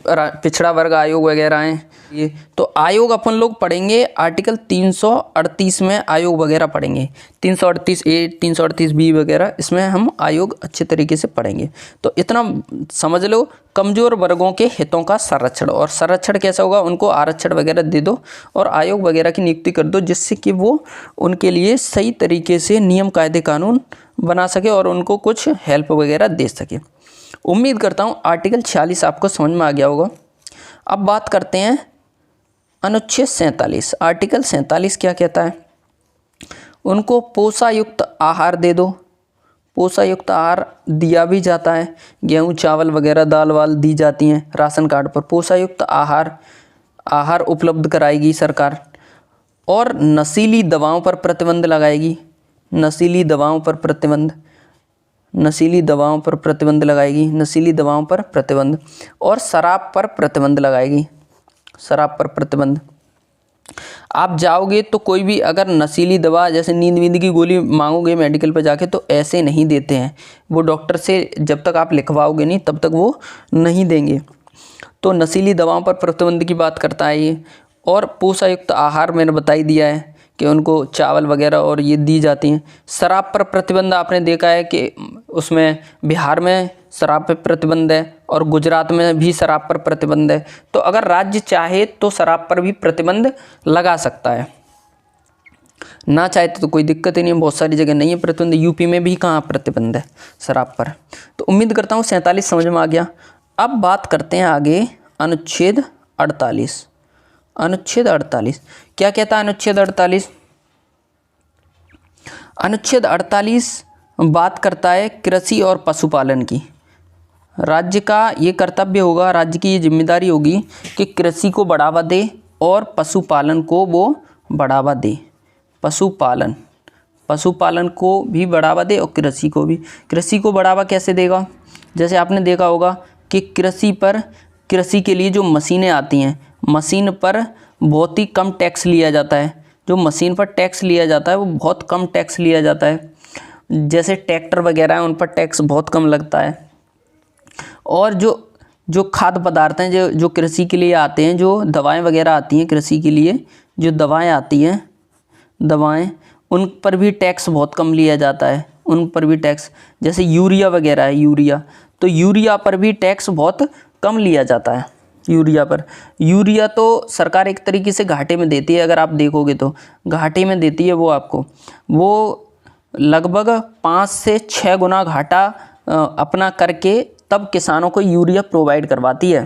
पिछड़ा वर्ग आयोग वगैरह हैं। ये तो आयोग अपन लोग पढ़ेंगे आर्टिकल 338 में आयोग वगैरह पढ़ेंगे। 338A 338B वगैरह इसमें हम आयोग अच्छे तरीके से पढ़ेंगे। तो इतना समझ लो, कमज़ोर वर्गों के हितों का संरक्षण। और संरक्षण कैसा होगा? उनको आरक्षण वगैरह दे दो और आयोग वगैरह की नियुक्ति कर दो, जिससे कि वो उनके लिए सही तरीके से नियम कायदे कानून बना सके और उनको कुछ हेल्प वगैरह दे सके। उम्मीद करता हूँ आर्टिकल 46 आपको समझ में आ गया होगा। अब बात करते हैं अनुच्छेद 47। आर्टिकल 47 क्या कहता है? उनको पोषायुक्त आहार दे दो। पोषायुक्त आहार दिया भी जाता है, गेहूँ चावल वगैरह दाल वाल दी जाती हैं राशन कार्ड पर। पोषायुक्त आहार उपलब्ध कराएगी सरकार। और नशीली दवाओं पर प्रतिबंध लगाएगी। नशीली दवाओं पर प्रतिबंध। और शराब पर प्रतिबंध लगाएगी। शराब पर प्रतिबंध। आप जाओगे तो कोई भी अगर नशीली दवा जैसे नींद की गोली मांगोगे मेडिकल पर जाके, तो ऐसे नहीं देते हैं वो। डॉक्टर से जब तक आप लिखवाओगे नहीं तब तक वो नहीं देंगे। तो नशीली दवाओं पर प्रतिबंध की बात करता है ये। और पोषायुक्त आहार मैंने बता ही दिया है कि उनको चावल वगैरह और ये दी जाती हैं। शराब पर प्रतिबंध आपने देखा है कि उसमें बिहार में शराब पर प्रतिबंध है और गुजरात में भी शराब पर प्रतिबंध है। तो अगर राज्य चाहे तो शराब पर भी प्रतिबंध लगा सकता है, ना चाहे तो कोई दिक्कत ही नहीं है। बहुत सारी जगह नहीं है प्रतिबंध, यूपी में भी कहाँ प्रतिबंध है शराब पर। तो उम्मीद करता हूँ 47 समझ में आ गया। अब बात करते हैं आगे अनुच्छेद 48। अनुच्छेद 48 क्या कहता है? अनुच्छेद 48 बात करता है कृषि और पशुपालन की। राज्य का ये कर्तव्य होगा, राज्य की ये जिम्मेदारी होगी कि कृषि को बढ़ावा दे और पशुपालन को वो बढ़ावा दे। पशुपालन को भी बढ़ावा दे और कृषि को भी। कृषि को बढ़ावा कैसे देगा? जैसे आपने देखा होगा कि कृषि के लिए जो मशीनें आती हैं, मशीन पर बहुत ही कम टैक्स लिया जाता है। जो मशीन पर टैक्स लिया जाता है वो बहुत कम टैक्स लिया जाता है। जैसे ट्रैक्टर वगैरह हैं उन पर टैक्स बहुत कम लगता है। और जो खाद्य पदार्थ हैं जो कृषि के लिए आते हैं, जो दवाएं वगैरह आती हैं कृषि के लिए, जो दवाएं आती हैं उन पर भी टैक्स बहुत कम लिया जाता है। उन पर भी टैक्स, जैसे यूरिया वगैरह है, तो यूरिया पर भी टैक्स बहुत कम लिया जाता है। यूरिया तो सरकार एक तरीके से घाटे में देती है। अगर आप देखोगे तो घाटे में देती है वो आपको। वो लगभग 5 से 6 गुना घाटा अपना करके तब किसानों को यूरिया प्रोवाइड करवाती है।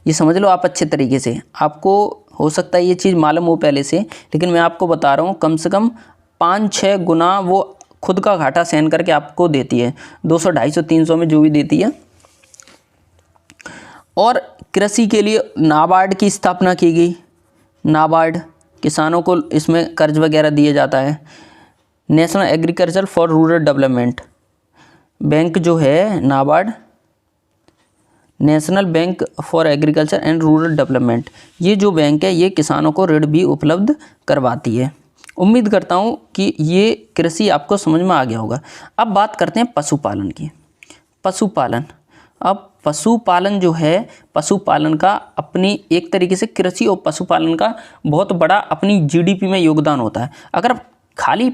ये समझ लो आप अच्छे तरीके से। आपको हो सकता है ये चीज़ मालूम हो पहले से, लेकिन मैं आपको बता रहा हूँ कम से कम 5-6 गुना वो खुद का घाटा सहन करके आपको देती है। 200, 250, 300 में जो भी देती है। और कृषि के लिए नाबार्ड की स्थापना की गई। नाबार्ड, किसानों को इसमें कर्ज वगैरह दिया जाता है। National agriculture for rural development bank जो है NABARD, national bank for agriculture and rural development, ये जो बैंक है ये किसानों को ऋण भी उपलब्ध करवाती है। उम्मीद करता हूँ कि ये कृषि आपको समझ में आ गया होगा। अब बात करते हैं पशुपालन की। पशुपालन, अब पशुपालन जो है, पशुपालन का अपनी एक तरीके से कृषि और पशुपालन का बहुत बड़ा अपनी जीडीपी में योगदान होता है। अगर खाली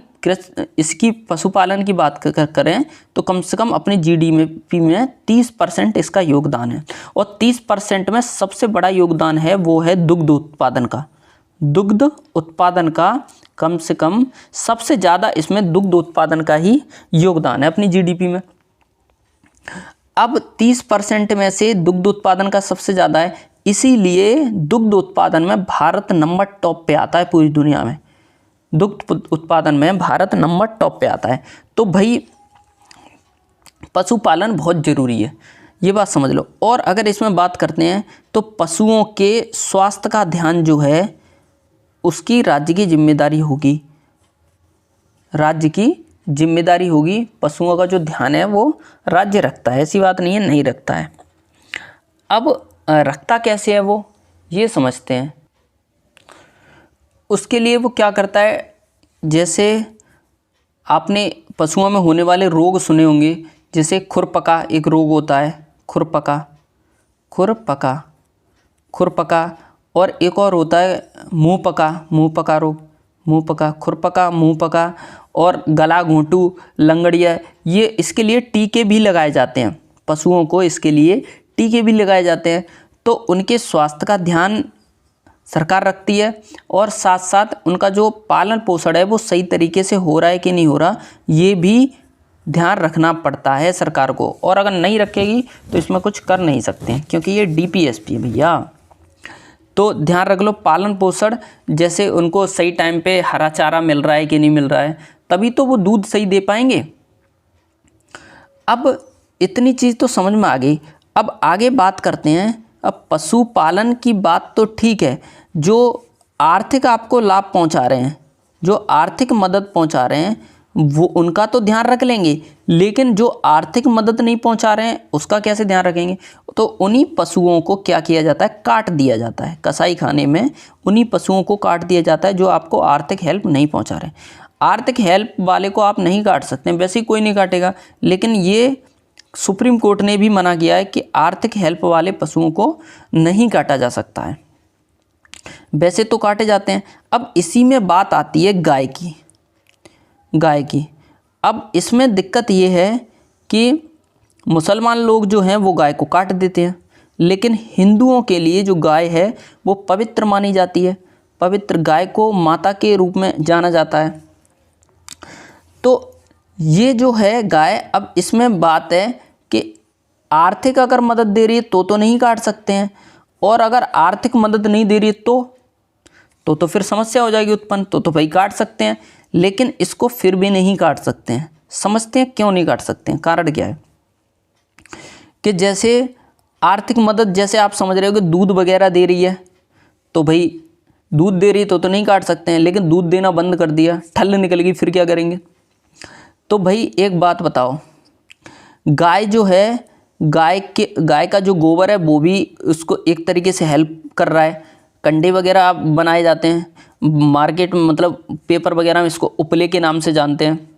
इसकी पशुपालन की बात करें तो कम से कम अपनी जीडीपी में 30% इसका योगदान है, और 30% में सबसे बड़ा योगदान है वो है दुग्ध उत्पादन का। दुग्ध उत्पादन का कम से कम सबसे ज़्यादा इसमें दुग्ध उत्पादन का ही योगदान है अपनी जीडीपी में। अब 30% में से दुग्ध उत्पादन का सबसे ज़्यादा है, इसीलिए दुग्ध उत्पादन में भारत नंबर टॉप पे आता है पूरी दुनिया में। दुग्ध उत्पादन में भारत नंबर टॉप पे आता है। तो भाई पशुपालन बहुत ज़रूरी है, ये बात समझ लो। और अगर इसमें बात करते हैं तो पशुओं के स्वास्थ्य का ध्यान जो है उसकी राज्य की जिम्मेदारी होगी, राज्य की जिम्मेदारी होगी। पशुओं का जो ध्यान है वो राज्य रखता है, ऐसी बात नहीं है नहीं रखता है। अब रखता कैसे है वो ये समझते हैं। उसके लिए वो क्या करता है, जैसे आपने पशुओं में होने वाले रोग सुने होंगे, जैसे खुरपका एक रोग होता है, खुरपका, और एक और होता है मुंहपका रोग, खुरपका, मुंहपका और गला घोंटू, लंगड़िया, ये इसके लिए टीके भी लगाए जाते हैं। पशुओं को इसके लिए टीके भी लगाए जाते हैं। तो उनके स्वास्थ्य का ध्यान सरकार रखती है, और साथ साथ उनका जो पालन पोषण है वो सही तरीके से हो रहा है कि नहीं हो रहा, ये भी ध्यान रखना पड़ता है सरकार को। और अगर नहीं रखेगी तो इसमें कुछ कर नहीं सकते हैं, क्योंकि ये डीपीएसपी है भैया। तो ध्यान रख लो पालन पोषण, जैसे उनको सही टाइम पे हरा चारा मिल रहा है कि नहीं मिल रहा है, तभी तो वो दूध सही दे पाएंगे। अब इतनी चीज़ तो समझ में आ गई। अब आगे बात करते हैं। अब पशुपालन की बात तो ठीक है, जो आर्थिक आपको लाभ पहुंचा रहे हैं, जो आर्थिक मदद पहुंचा रहे हैं वो उनका तो ध्यान रख लेंगे, लेकिन जो आर्थिक मदद नहीं पहुंचा रहे हैं उसका कैसे ध्यान रखेंगे। तो उन्हीं पशुओं को क्या किया जाता है, काट दिया जाता है। कसाई खाने में उन्हीं पशुओं को काट दिया जाता है जो आपको आर्थिक हेल्प नहीं पहुंचा रहे। आर्थिक हेल्प वाले को आप नहीं काट सकते, वैसे ही कोई नहीं काटेगा, लेकिन ये सुप्रीम कोर्ट ने भी मना किया है कि आर्थिक हेल्प वाले पशुओं को नहीं काटा जा सकता है, वैसे तो काटे जाते हैं। अब इसी में बात आती है गाय की। अब इसमें दिक्कत ये है कि मुसलमान लोग जो हैं वो गाय को काट देते हैं, लेकिन हिंदुओं के लिए जो गाय है वो पवित्र मानी जाती है। पवित्र गाय को माता के रूप में जाना जाता है। तो ये जो है गाय, अब इसमें बात है कि आर्थिक अगर मदद दे रही है तो नहीं काट सकते हैं, और अगर आर्थिक मदद नहीं दे रही है तो फिर समस्या हो जाएगी उत्पन्न, तो भाई काट सकते हैं, लेकिन इसको फिर भी नहीं काट सकते हैं। समझते हैं क्यों नहीं काट सकते हैं, कारण क्या है कि जैसे आर्थिक मदद, जैसे आप समझ रहे हो कि दूध वगैरह दे रही है, तो भाई दूध दे रही है तो नहीं काट सकते हैं, लेकिन दूध देना बंद कर दिया, ठल्ल निकल गई, फिर क्या करेंगे। तो भाई एक बात बताओ, गाय जो है, गाय का जो गोबर है वो भी उसको एक तरीके से हेल्प कर रहा है। कंडे वगैरह बनाए जाते हैं मार्केट में, मतलब पेपर वगैरह में इसको उपले के नाम से जानते हैं।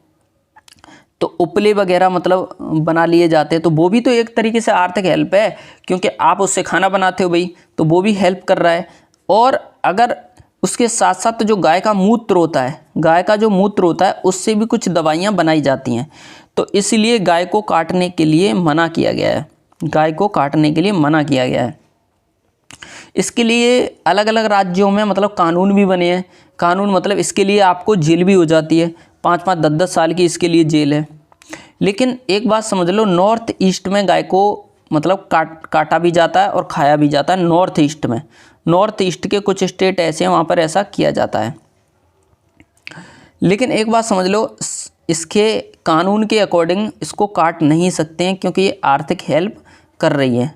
तो उपले वगैरह मतलब बना लिए जाते हैं, तो वो भी तो एक तरीके से आर्थिक हेल्प है, क्योंकि आप उससे खाना बनाते हो भाई, तो वो भी हेल्प कर रहा है। और अगर उसके साथ साथ जो गाय का मूत्र होता है उससे भी कुछ दवाइयाँ बनाई जाती हैं। तो इसलिए गाय को काटने के लिए मना किया गया है। इसके लिए अलग अलग राज्यों में मतलब कानून भी बने हैं। कानून मतलब इसके लिए आपको जेल भी हो जाती है, 5-5, 10-10 साल की इसके लिए जेल है। लेकिन एक बात समझ लो, नॉर्थ ईस्ट में गाय को मतलब काटा भी जाता है और खाया भी जाता है। नॉर्थ ईस्ट के कुछ स्टेट ऐसे हैं वहाँ पर ऐसा किया जाता है। लेकिन एक बात समझ लो, इसके कानून के अकॉर्डिंग इसको काट नहीं सकते हैं, क्योंकि ये आर्थिक हेल्प कर रही है।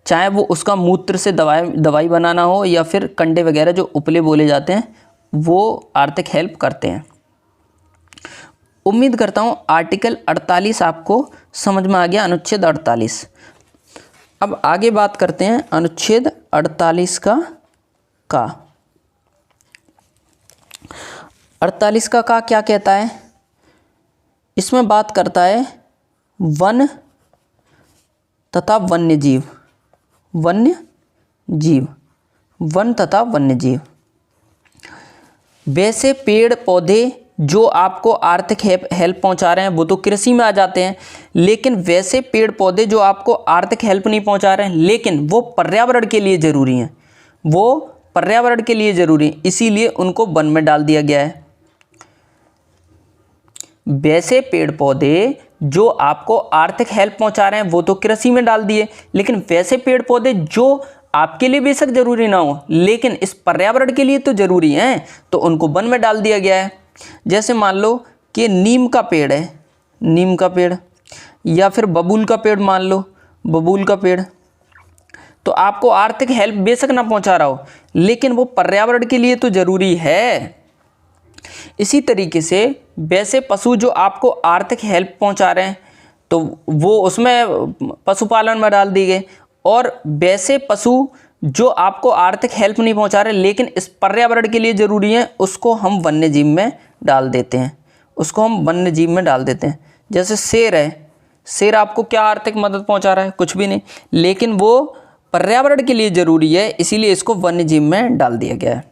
चाहे वो उसका मूत्र से दवाई बनाना हो, या फिर कंडे वगैरह जो उपले बोले जाते हैं वो आर्थिक हेल्प करते हैं। उम्मीद करता हूँ आर्टिकल 48 आपको समझ में आ गया, अनुच्छेद 48। अब आगे बात करते हैं अनुच्छेद 48 का 48 का क्या कहता है। इसमें बात करता है वन तथा वन्यजीव, वन तथा वन्यजीव। वैसे पेड़ पौधे जो आपको आर्थिक हेल्प पहुंचा रहे हैं वो तो कृषि में आ जाते हैं, लेकिन वैसे पेड़ पौधे जो आपको आर्थिक हेल्प नहीं पहुंचा रहे हैं लेकिन वो पर्यावरण के लिए ज़रूरी हैं, वो पर्यावरण के लिए ज़रूरी हैं, इसीलिए उनको वन में डाल दिया गया है। वैसे पेड़ पौधे जो आपको आर्थिक हेल्प पहुंचा रहे हैं वो तो कृषि में डाल दिए, लेकिन वैसे पेड़ पौधे जो आपके लिए बेशक जरूरी ना हो लेकिन इस पर्यावरण के लिए तो जरूरी हैं, तो उनको वन में डाल दिया गया है। जैसे मान लो कि नीम का पेड़ है, नीम का पेड़, या फिर बबूल का पेड़, मान लो बबूल का पेड़, तो आपको आर्थिक हेल्प बेशक ना पहुंचा रहा हो लेकिन वो पर्यावरण के लिए तो जरूरी है। इसी तरीके से वैसे पशु जो आपको आर्थिक हेल्प पहुंचा रहे हैं तो वो उसमें पशुपालन में डाल दिए गए, और वैसे पशु जो आपको आर्थिक हेल्प नहीं पहुंचा रहे लेकिन इस पर्यावरण के लिए ज़रूरी है उसको हम वन्य जीव में डाल देते हैं, उसको हम वन्य जीव में डाल देते हैं। जैसे शेर है, शेर आपको क्या आर्थिक मदद पहुंचा रहा है, कुछ भी नहीं, लेकिन वो पर्यावरण के लिए ज़रूरी है इसीलिए इसको वन्य जीव में डाल दिया गया है।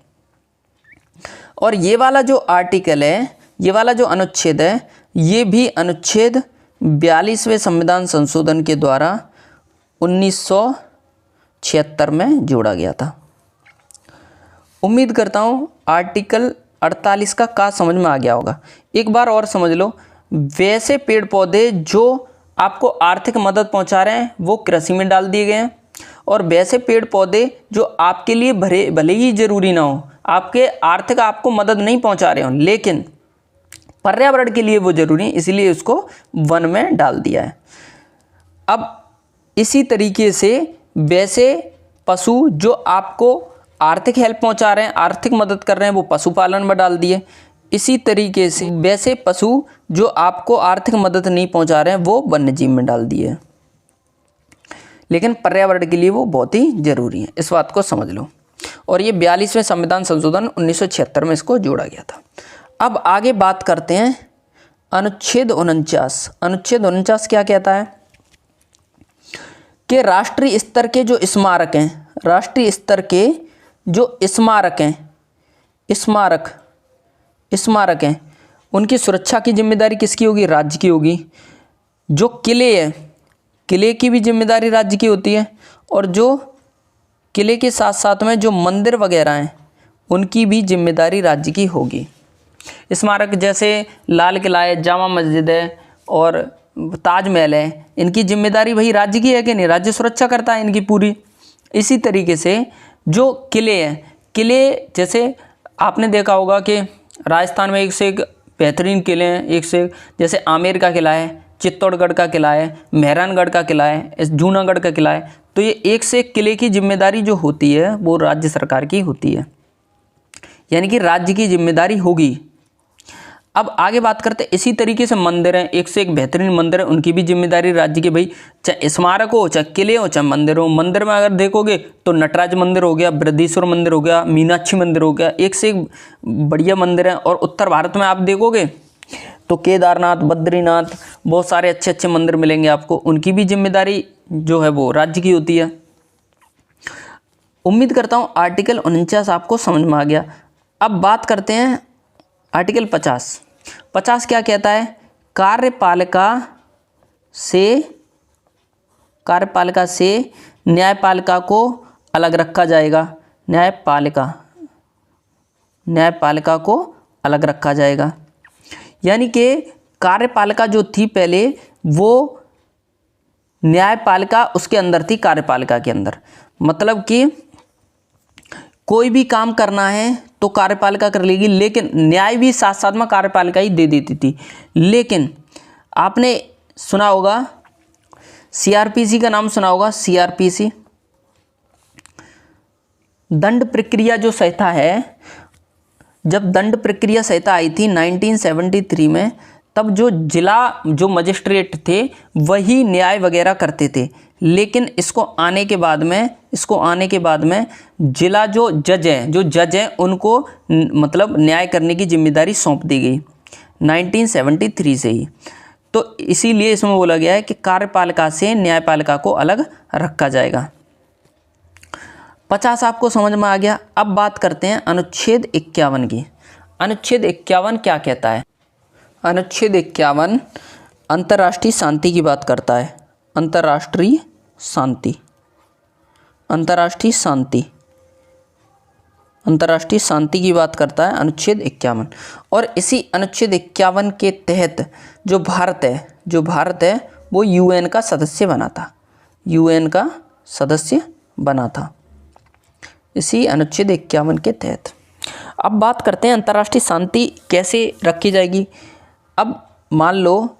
और ये वाला जो आर्टिकल है, ये वाला जो अनुच्छेद है, ये भी अनुच्छेद 42वें संविधान संशोधन के द्वारा 1976 में जोड़ा गया था। उम्मीद करता हूँ आर्टिकल 48 का समझ में आ गया होगा। एक बार और समझ लो, वैसे पेड़ पौधे जो आपको आर्थिक मदद पहुँचा रहे हैं वो कृषि में डाल दिए गए हैं, और वैसे पेड़ पौधे जो आपके लिए भले ही ज़रूरी ना हो, आपके आर्थिक आपको मदद नहीं पहुंचा रहे हो लेकिन पर्यावरण के लिए वो जरूरी है, इसलिए उसको वन में डाल दिया है। अब इसी तरीके से वैसे पशु जो आपको आर्थिक हेल्प पहुंचा रहे हैं, आर्थिक मदद कर रहे हैं, वो पशुपालन में डाल दिए। इसी तरीके से वैसे पशु जो आपको आर्थिक मदद नहीं पहुंचा रहे हैं वो वन्यजीव में डाल दिए, लेकिन पर्यावरण के लिए वो बहुत ही ज़रूरी है, इस बात को समझ लो। और ये 42वें संविधान संशोधन 1976 में इसको जोड़ा गया था। अब आगे बात करते हैं अनुच्छेद 49। अनुच्छेद 49 क्या कहता है कि राष्ट्रीय स्तर के जो स्मारक हैं, राष्ट्रीय स्तर के जो स्मारक हैं, उनकी सुरक्षा की जिम्मेदारी किसकी होगी, राज्य की होगी। जो किले हैं, किले की भी जिम्मेदारी राज्य की होती है, और जो किले के साथ साथ में जो मंदिर वगैरह हैं उनकी भी जिम्मेदारी राज्य की होगी। स्मारक जैसे लाल किला है, जामा मस्जिद है और ताजमहल है, इनकी जिम्मेदारी वही राज्य की है कि नहीं, राज्य सुरक्षा करता है इनकी पूरी। इसी तरीके से जो किले हैं, किले जैसे आपने देखा होगा कि राजस्थान में एक से एक बेहतरीन किले हैं, एक से एक, जैसे आमेर का किला है, चित्तौड़गढ़ का किला है, मेहरानगढ़ का किला है, जूनागढ़ का किला है। तो ये एक से एक किले की जिम्मेदारी जो होती है वो राज्य सरकार की होती है, यानी कि राज्य की जिम्मेदारी होगी। अब आगे बात करते हैं, इसी तरीके से मंदिर हैं, एक से एक बेहतरीन मंदिर है, उनकी भी जिम्मेदारी राज्य की। भाई चाहे स्मारक हो, चाहे किले हो, चाहे मंदिर हो। मंदिर में अगर देखोगे तो नटराज मंदिर हो गया, बृहदीश्वर मंदिर हो गया, मीनाक्षी मंदिर हो गया, एक से एक बढ़िया मंदिर है। और उत्तर भारत में आप देखोगे तो केदारनाथ, बद्रीनाथ, बहुत सारे अच्छे अच्छे मंदिर मिलेंगे आपको, उनकी भी जिम्मेदारी जो है वो राज्य की होती है। उम्मीद करता हूँ आर्टिकल 49 आपको समझ में आ गया। अब बात करते हैं आर्टिकल 50। 50 क्या कहता है, कार्यपालिका से न्यायपालिका को अलग रखा जाएगा। न्यायपालिका को अलग रखा जाएगा, यानी कि कार्यपालिका जो थी पहले वो न्यायपालिका उसके अंदर थी, कार्यपालिका के अंदर। मतलब कि कोई भी काम करना है तो कार्यपालिका कर लेगी, लेकिन न्याय भी साथ साथ में कार्यपालिका ही दे देती थी। लेकिन आपने सुना होगा सीआरपीसी का नाम सुना होगा, सीआरपीसी दंड प्रक्रिया जो संहिता है। जब दंड प्रक्रिया संहिता आई थी 1973 में, तब जो जिला जो मजिस्ट्रेट थे वही न्याय वगैरह करते थे, लेकिन इसको आने के बाद में जिला जो जज हैं उनको मतलब न्याय करने की जिम्मेदारी सौंप दी गई 1973 से ही। तो इसीलिए इसमें बोला गया है कि कार्यपालिका से न्यायपालिका को अलग रखा जाएगा। 50 आपको समझ में आ गया। अब बात करते हैं अनुच्छेद 51 की। अनुच्छेद 51 क्या कहता है? अनुच्छेद 51 अंतर्राष्ट्रीय शांति की बात करता है। अंतर्राष्ट्रीय शांति की बात करता है अनुच्छेद 51। और इसी अनुच्छेद 51 के तहत जो भारत है वो यूएन का सदस्य बना था इसी अनुच्छेद 51 के तहत। अब बात करते हैं अंतर्राष्ट्रीय शांति कैसे रखी जाएगी। अब मान लो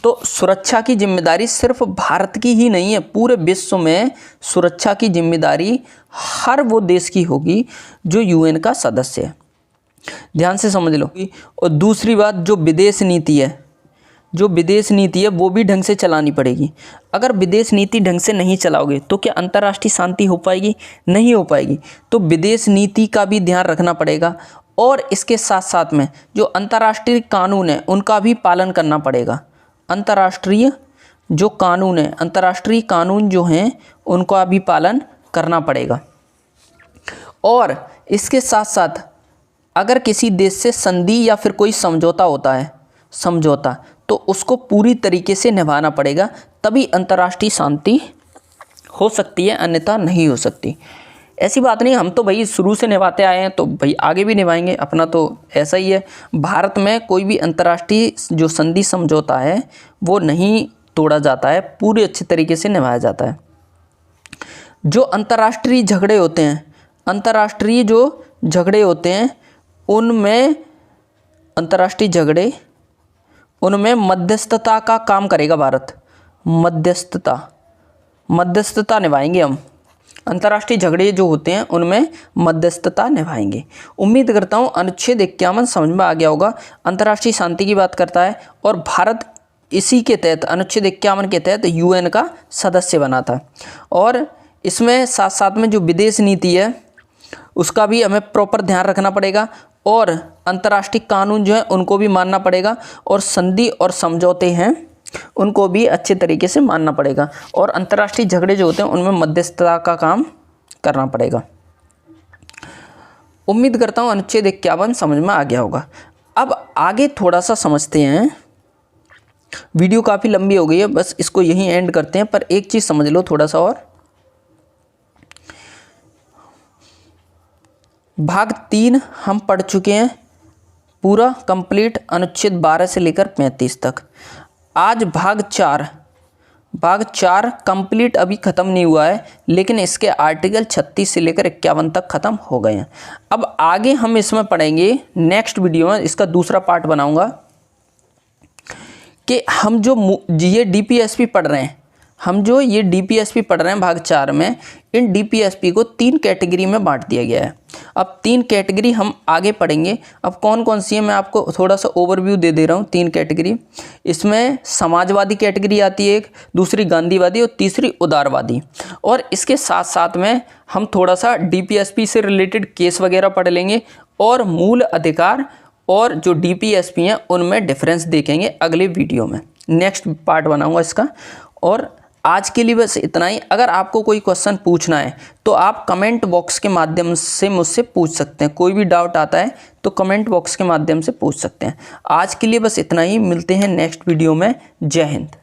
तो सुरक्षा की जिम्मेदारी सिर्फ भारत की ही नहीं है, पूरे विश्व में सुरक्षा की जिम्मेदारी हर वो देश की होगी जो यूएन का सदस्य है। ध्यान से समझ लो। और दूसरी बात, जो विदेश नीति है वो भी ढंग से चलानी पड़ेगी। अगर विदेश नीति ढंग से नहीं चलाओगे तो क्या अंतर्राष्ट्रीय शांति हो पाएगी? नहीं हो पाएगी। तो विदेश नीति का भी ध्यान रखना पड़ेगा और इसके साथ साथ में जो अंतर्राष्ट्रीय कानून है उनका भी पालन करना पड़ेगा। अंतर्राष्ट्रीय कानून जो हैं उनका भी पालन करना पड़ेगा। और इसके साथ साथ अगर किसी देश से संधि या फिर कोई समझौता होता है, तो उसको पूरी तरीके से निभाना पड़ेगा, तभी अंतर्राष्ट्रीय शांति हो सकती है, अन्यथा नहीं हो सकती। ऐसी बात नहीं, हम तो भाई शुरू से निभाते आए हैं तो भाई आगे भी निभाएंगे, अपना तो ऐसा ही है। भारत में कोई भी अंतर्राष्ट्रीय जो संधि समझौता है वो नहीं तोड़ा जाता है, पूरे अच्छे तरीके से निभाया जाता है। जो अंतर्राष्ट्रीय झगड़े होते हैं उनमें मध्यस्थता का काम करेगा भारत। मध्यस्थता निभाएंगे हम। अंतर्राष्ट्रीय झगड़े जो होते हैं उनमें मध्यस्थता निभाएंगे। उम्मीद करता हूँ अनुच्छेद 51 समझ में आ गया होगा। अंतर्राष्ट्रीय शांति की बात करता है और भारत इसी के तहत अनुच्छेद 51 के तहत यूएन का सदस्य बना था। और इसमें साथ साथ में जो विदेश नीति है उसका भी हमें प्रॉपर ध्यान रखना पड़ेगा और अंतर्राष्ट्रीय कानून जो है उनको भी मानना पड़ेगा और संधि और समझौते हैं उनको भी अच्छे तरीके से मानना पड़ेगा और अंतर्राष्ट्रीय झगड़े जो होते हैं उनमें मध्यस्थता का काम करना पड़ेगा। उम्मीद करता हूँ अनुच्छेद 51 समझ में आ गया होगा। अब आगे थोड़ा सा समझते हैं। वीडियो काफ़ी लंबी हो गई है, बस इसको यहीं एंड करते हैं, पर एक चीज़ समझ लो थोड़ा सा और। भाग 3 हम पढ़ चुके हैं पूरा कंप्लीट, अनुच्छेद 12 से लेकर 35 तक। आज भाग 4 कंप्लीट अभी ख़त्म नहीं हुआ है, लेकिन इसके आर्टिकल 36 से लेकर 51 तक ख़त्म हो गए हैं। अब आगे हम इसमें पढ़ेंगे, नेक्स्ट वीडियो में इसका दूसरा पार्ट बनाऊंगा कि हम जो ये डीपीएसपी पढ़ रहे हैं, भाग 4 में, इन डीपीएसपी को 3 कैटेगरी में बांट दिया गया है। अब 3 कैटेगरी हम आगे पढ़ेंगे। अब कौन कौन सी है मैं आपको थोड़ा सा ओवरव्यू दे रहा हूँ। 3 कैटेगरी, इसमें समाजवादी कैटेगरी आती है एक, दूसरी गांधीवादी और तीसरी उदारवादी। और इसके साथ साथ में हम थोड़ा सा डीपीएसपी से रिलेटेड केस वगैरह पढ़ लेंगे और मूल अधिकार और जो डीपीएसपी हैं उनमें डिफरेंस देखेंगे अगले वीडियो में। नेक्स्ट पार्ट बनाऊंगा इसका। और आज के लिए बस इतना ही। अगर आपको कोई क्वेश्चन पूछना है तो आप कमेंट बॉक्स के माध्यम से मुझसे पूछ सकते हैं। कोई भी डाउट आता है तो कमेंट बॉक्स के माध्यम से पूछ सकते हैं। आज के लिए बस इतना ही, मिलते हैं नेक्स्ट वीडियो में। जय हिंद।